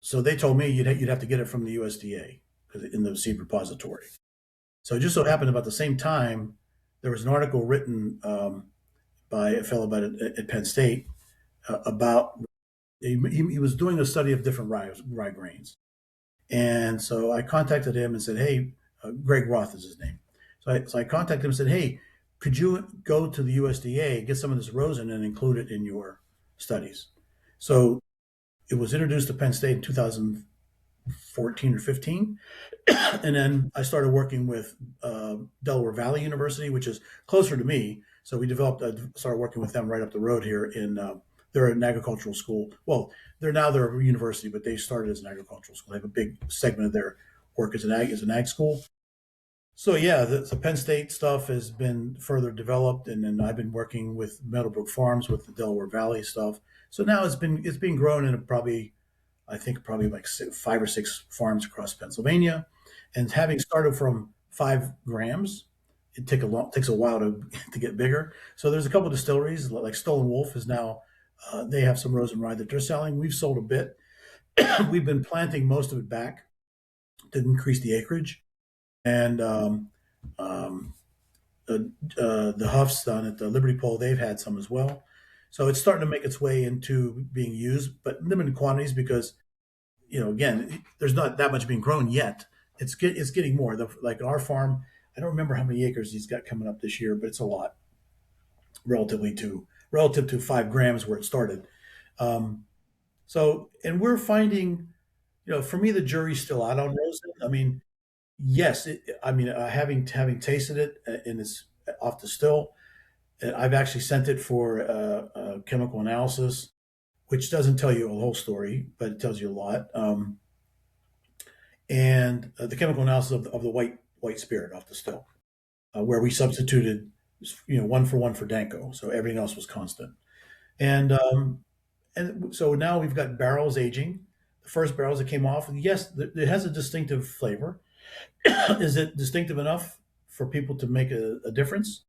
Speaker 2: so they told me you'd have to get it from the USDA because in the seed repository. So it just so happened about the same time there was an article written by a fellow at Penn State about he was doing a study of different rye grains, and so I contacted him and said, "Hey, Greg Roth is his name." So I contacted him and said, "Hey, could you go to the USDA, get some of this rosin, and include it in your studies?" So it was introduced to Penn State in 2014 or 15, and then I started working with Delaware Valley University, which is closer to me. So we started working with them right up the road here in. They're an agricultural school. Well, they're a university, but they started as an agricultural school. They have a big segment of their work as an ag school. So yeah, the Penn State stuff has been further developed, and then I've been working with Meadowbrook Farms with the Delaware Valley stuff. So now it's been grown in probably I think probably like 5 or 6 farms across Pennsylvania, and having started from 5 grams, takes a while to get bigger. So there's a couple of distilleries like Stolen Wolf is now they have some Rose and Rye that they're selling. We've sold a bit. We've been planting most of it back to increase the acreage, and um, the Huffs down at the Liberty Pole, they've had some as well. So it's starting to make its way into being used, but limited quantities because again, there's not that much being grown yet. It's getting more. Like our farm, I don't remember how many acres he's got coming up this year, but it's a lot relative to 5 grams where it started. Um, and we're finding, for me, the jury's still out on rosin. I mean, yes, having tasted it and it's off the still, I've actually sent it for chemical analysis, which doesn't tell you a whole story, but it tells you a lot. And the chemical analysis of the white spirit off the still, where we substituted, 1 for 1 for Danko, so everything else was constant. And so now we've got barrels aging. The first barrels that came off, yes, it has a distinctive flavor. Is it distinctive enough for people to make a difference?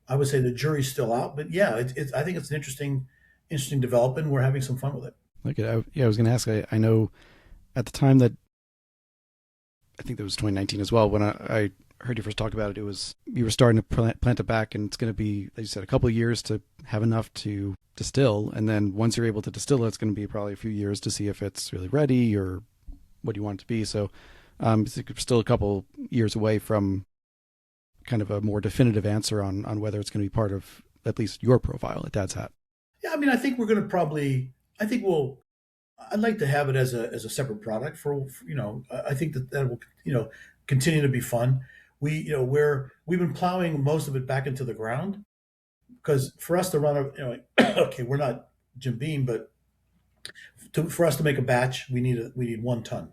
Speaker 2: I would say the jury's still out, but yeah, I think it's an interesting development. We're having some fun with it.
Speaker 1: Okay, yeah, I was going to ask. I know at the time that I think that was 2019 as well when I heard you first talk about it. It was you were starting to plant it back, and it's going to be, as you said, a couple of years to have enough to distill, and then once you're able to distill it, it's going to be probably a few years to see if it's really ready or what you want it to be. So it's still a couple years away from kind of a more definitive answer on whether it's going to be part of at least your profile at Dad's Hat.
Speaker 2: Yeah, I mean, I think we're going to probably. I think we'll. I'd like to have it as a separate product I think that will continue to be fun. We've been plowing most of it back into the ground because for us to run okay, we're not Jim Beam, but for us to make a batch, we need 1 ton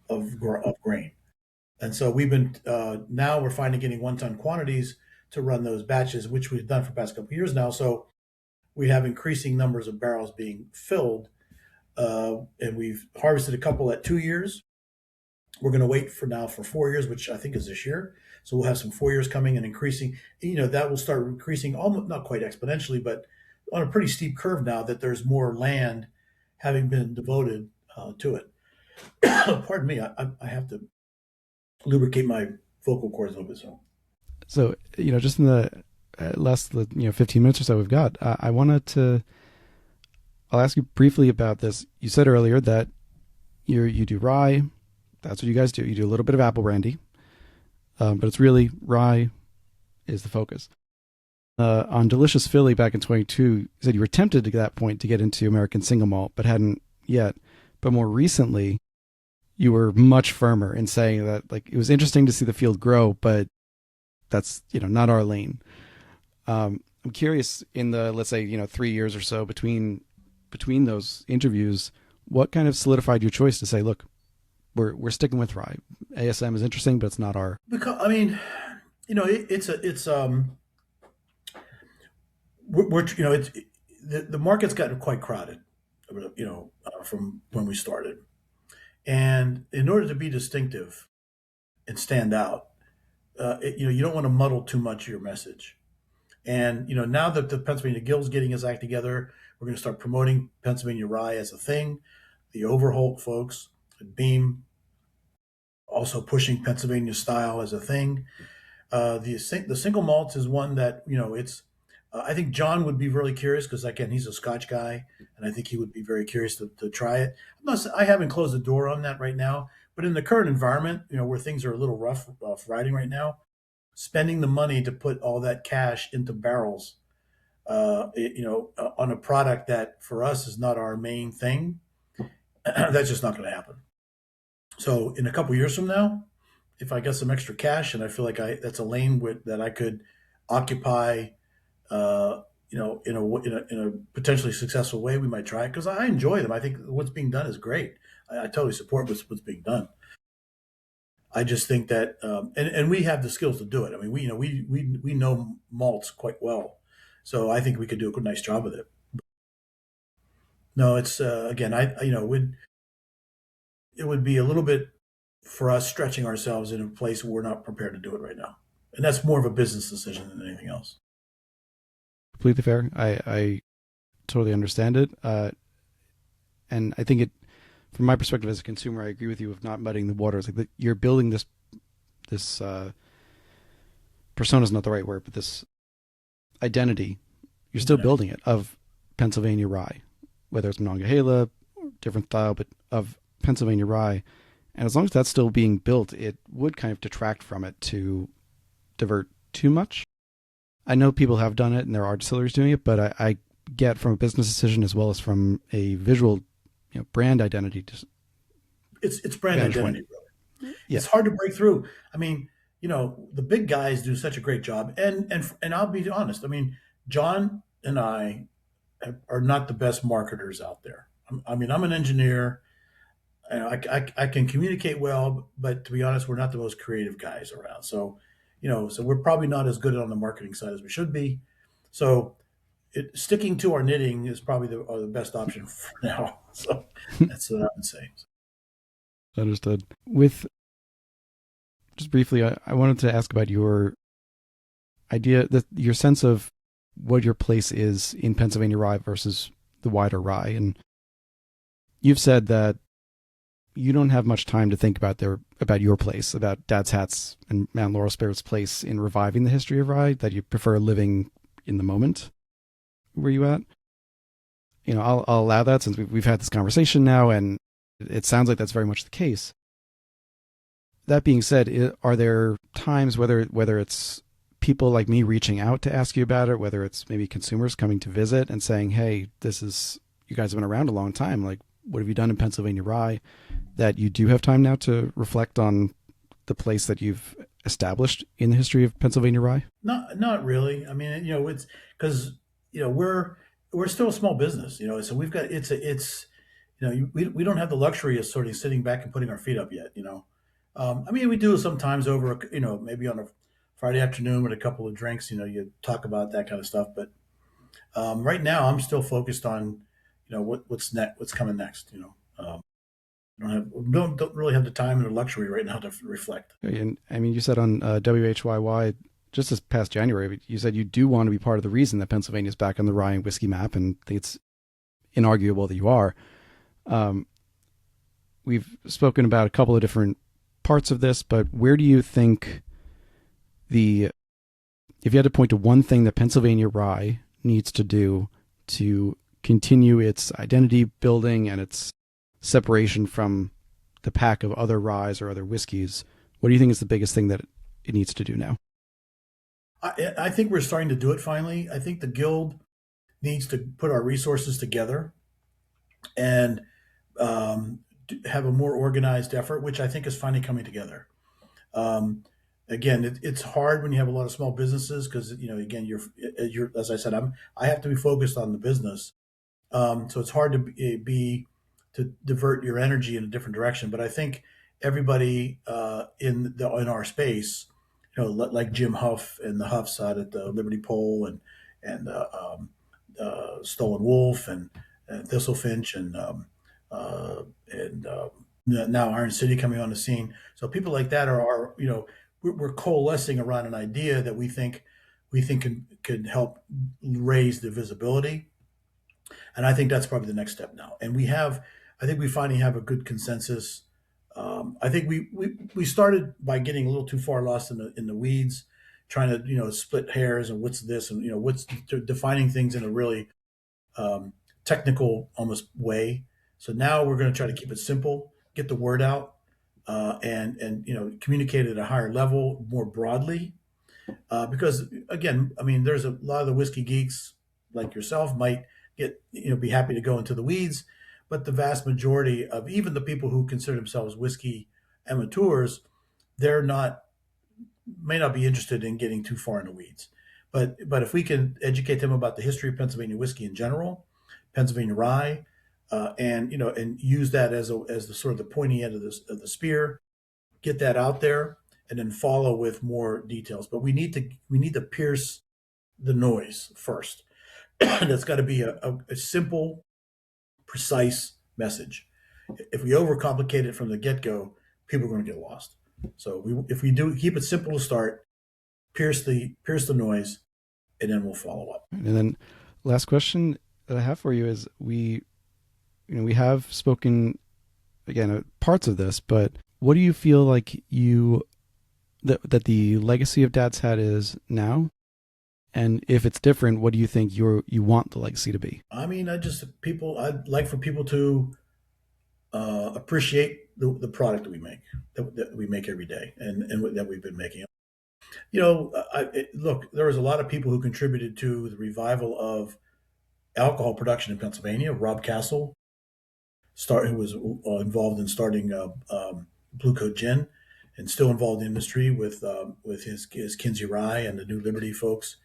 Speaker 2: of grain, and so we've been now we're finally getting 1 ton quantities to run those batches, which we've done for the past couple of years now. So we have increasing numbers of barrels being filled, and we've harvested a couple at 2 years. We're going to wait for 4 years, which I think is this year. So we'll have some 4 years coming and increasing. That will start increasing, almost not quite exponentially, but on a pretty steep curve now that there's more land having been devoted to it. Pardon me. I have to lubricate my vocal cords a little bit. So
Speaker 1: So, just in the last 15 minutes or so we've got, I wanted to. I'll ask you briefly about this. You said earlier that you do rye. That's what you guys do. You do a little bit of apple brandy, but it's really rye is the focus. On Delicious Philly back in 22, you said you were tempted at that point to get into American single malt, but hadn't yet. But more recently, you were much firmer in saying that like it was interesting to see the field grow, but that's not our lane. I'm curious in the let's say 3 years or so between those interviews, what kind of solidified your choice to say, look, we're sticking with rye. ASM is interesting, but it's not our.
Speaker 2: because I mean, it's we're it's the market's gotten quite crowded, from when we started, and in order to be distinctive and stand out, you don't want to muddle too much your message. And now that the Pennsylvania Guild's getting its act together, we're going to start promoting Pennsylvania rye as a thing. The Overholt folks at Beam also pushing Pennsylvania style as a thing. The single malts is one that it's. I think John would be really curious because again he's a Scotch guy, and I think he would be very curious to try it. I haven't closed the door on that right now, but in the current environment, where things are a little rough riding right now, spending the money to put all that cash into barrels, on a product that for us is not our main thing, that's just not going to happen. So in a couple years from now, if I get some extra cash and I feel like that's a lane that I could occupy, in a potentially successful way, we might try it because I enjoy them. I think what's being done is great. I totally support what's being done. I just think that, and we have the skills to do it. I mean, we know malts quite well, so I think we could do a good, nice job with it. No, it's again, it would be a little bit for us stretching ourselves in a place where we're not prepared to do it right now, and that's more of a business decision than anything else.
Speaker 1: Completely fair. I totally understand it. And I think from my perspective as a consumer, I agree with you of not muddying the waters. Like you're building this persona is not the right word, but this identity, you're still building it of Pennsylvania rye, whether it's Monongahela, different style, but of Pennsylvania rye. And as long as that's still being built, it would kind of detract from it to divert too much. I know people have done it and there are distilleries doing it, but I get from a business decision as well as from a visual, brand identity.
Speaker 2: It's brand identity, really.
Speaker 1: Yeah.
Speaker 2: It's hard to break through. I mean, the big guys do such a great job, and I'll be honest. I mean, John and I are not the best marketers out there. I mean, I'm an engineer. And I can communicate well, but to be honest, we're not the most creative guys around. So, so we're probably not as good on the marketing side as we should be. So, sticking to our knitting is probably the best option for now. So, that's what I would say.
Speaker 1: Understood. With just briefly, I wanted to ask about your idea, your sense of what your place is in Pennsylvania rye versus the wider rye. And you've said that you don't have much time to think about your place, about Dad's Hats and Mount Laurel Spirit's place in reviving the history of rye, that you prefer living in the moment where you at. I'll allow that since we've had this conversation now, and it sounds like that's very much the case. That being said, are there times, whether it's people like me reaching out to ask you about it, whether it's maybe consumers coming to visit and saying, hey, you guys have been around a long time, like, what have you done in Pennsylvania rye, that you do have time now to reflect on the place that you've established in the history of Pennsylvania rye?
Speaker 2: Not really. I mean, it's because we're still a small business, so we've got we don't have the luxury of sort of sitting back and putting our feet up yet. I mean, we do sometimes over, maybe on a Friday afternoon with a couple of drinks. You talk about that kind of stuff, but right now I'm still focused on what's coming next. Don't really have the time and the luxury right now to reflect.
Speaker 1: And I mean, you said on WHYY just this past January, you said you do want to be part of the reason that Pennsylvania is back on the rye and whiskey map, and I think it's inarguable that you are. we've spoken about a couple of different parts of this, but where do you think the if you had to point to one thing that Pennsylvania rye needs to do to continue its identity building and its separation from the pack of other ryes or other whiskeys, what do you think is the biggest thing that it needs to do now?
Speaker 2: I think we're starting to do it finally. I think the guild needs to put our resources together and have a more organized effort, which I think is finally coming together. Um, Again, it's hard when you have a lot of small businesses because again, you're as I said, I have to be focused on the business, so it's hard to to divert your energy in a different direction. But I think everybody in our space, like Jim Huff and the Huffs out at the Liberty Pole and Stolen Wolf and Thistlefinch and now Iron City coming on the scene. So people like that are we're coalescing around an idea that we think can help raise the visibility, and I think that's probably the next step now. And I think we finally have a good consensus. I think we started by getting a little too far lost in the weeds, trying to split hairs and what's this and what's defining things in a really technical almost way. So now we're going to try to keep it simple, get the word out, and communicate at a higher level more broadly. Because again, I mean, there's a lot of the whiskey geeks like yourself might get be happy to go into the weeds, but the vast majority of even the people who consider themselves whiskey amateurs, they're not may not be interested in getting too far in the weeds. But if we can educate them about the history of Pennsylvania whiskey in general, Pennsylvania rye, and use that as the sort of the pointy end of the spear, get that out there, and then follow with more details. But we need to pierce the noise first. That's got to be a simple, precise message. If we overcomplicate it from the get go, people are going to get lost. So if we do keep it simple to start, pierce the noise, and then we'll follow up.
Speaker 1: And then last question that I have for you is we have spoken again parts of this, but what do you feel like that the legacy of Dad's Hat is now? And if it's different, what do you think you want the legacy to be?
Speaker 2: I mean, I'd like for people to appreciate the product that we make, that we make every day, and that we've been making. Look, there was a lot of people who contributed to the revival of alcohol production in Pennsylvania. Rob Castle, who was involved in starting Blue Coat Gin, and still involved in the industry with his Kinsey Rye and the New Liberty folks.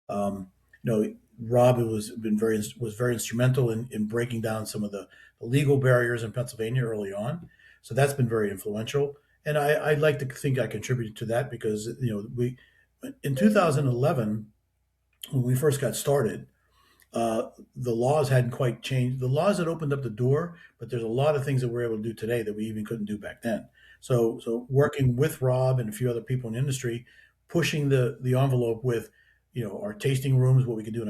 Speaker 2: Rob was very instrumental in breaking down some of the legal barriers in Pennsylvania early on. So that's been very influential, and I'd like to think I contributed to that because we in 2011 when we first got started, the laws hadn't quite changed. The laws had opened up the door, but there's a lot of things that we're able to do today that we even couldn't do back then. So working with Rob and a few other people in the industry, pushing the envelope with, our tasting rooms, what we could do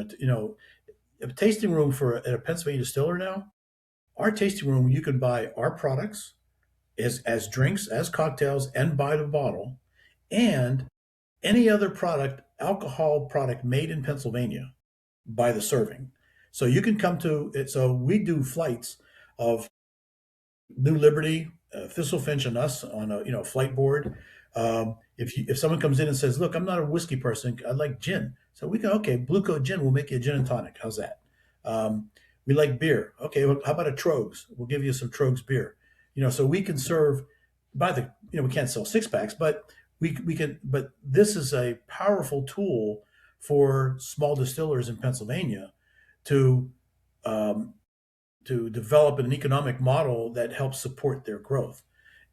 Speaker 2: a tasting room at a Pennsylvania distiller now. Our tasting room, you can buy our products as drinks, as cocktails, and buy the bottle, and any other alcohol product made in Pennsylvania by the serving. So you can come to it. So we do flights of New Liberty, Thistlefinch, and us on a flight board. If someone comes in and says, "Look, I'm not a whiskey person. I like gin," so we go, "Okay, Blue Coat Gin. We'll make you a gin and tonic. How's that?" We like beer. Okay, well, how about a Trogs? We'll give you some Trogs beer. So we can serve. We can't sell six packs, but we can. But this is a powerful tool for small distillers in Pennsylvania to um, to develop an economic model that helps support their growth.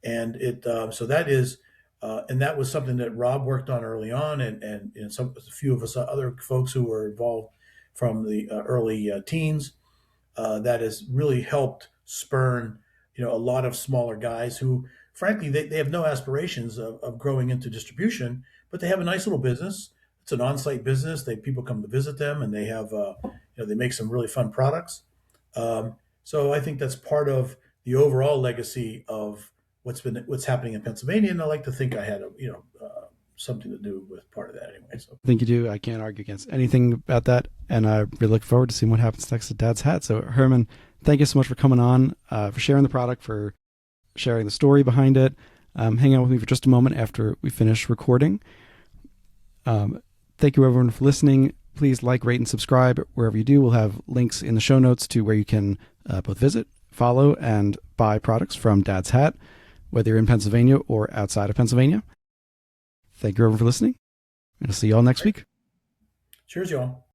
Speaker 2: And that was something that Rob worked on early on, and a few of us other folks who were involved from the early teens. That has really helped spurn a lot of smaller guys who, frankly, they have no aspirations of growing into distribution, but they have a nice little business. It's an on-site business. People come to visit them, and they have they make some really fun products. So I think that's part of the overall legacy of what's happening in Pennsylvania. And I like to think I had something to do with part of that anyway. So
Speaker 1: I think you do. I can't argue against anything about that. And I really look forward to seeing what happens next at Dad's Hat. So Herman, thank you so much for coming on, for sharing the product, for sharing the story behind it. Hang out with me for just a moment after we finish recording. Thank you everyone for listening. Please like, rate, and subscribe wherever you do. We'll have links in the show notes to where you can both visit, follow, and buy products from Dad's Hat, whether you're in Pennsylvania or outside of Pennsylvania. Thank you everyone for listening, and I'll see you all next week.
Speaker 2: Cheers, y'all.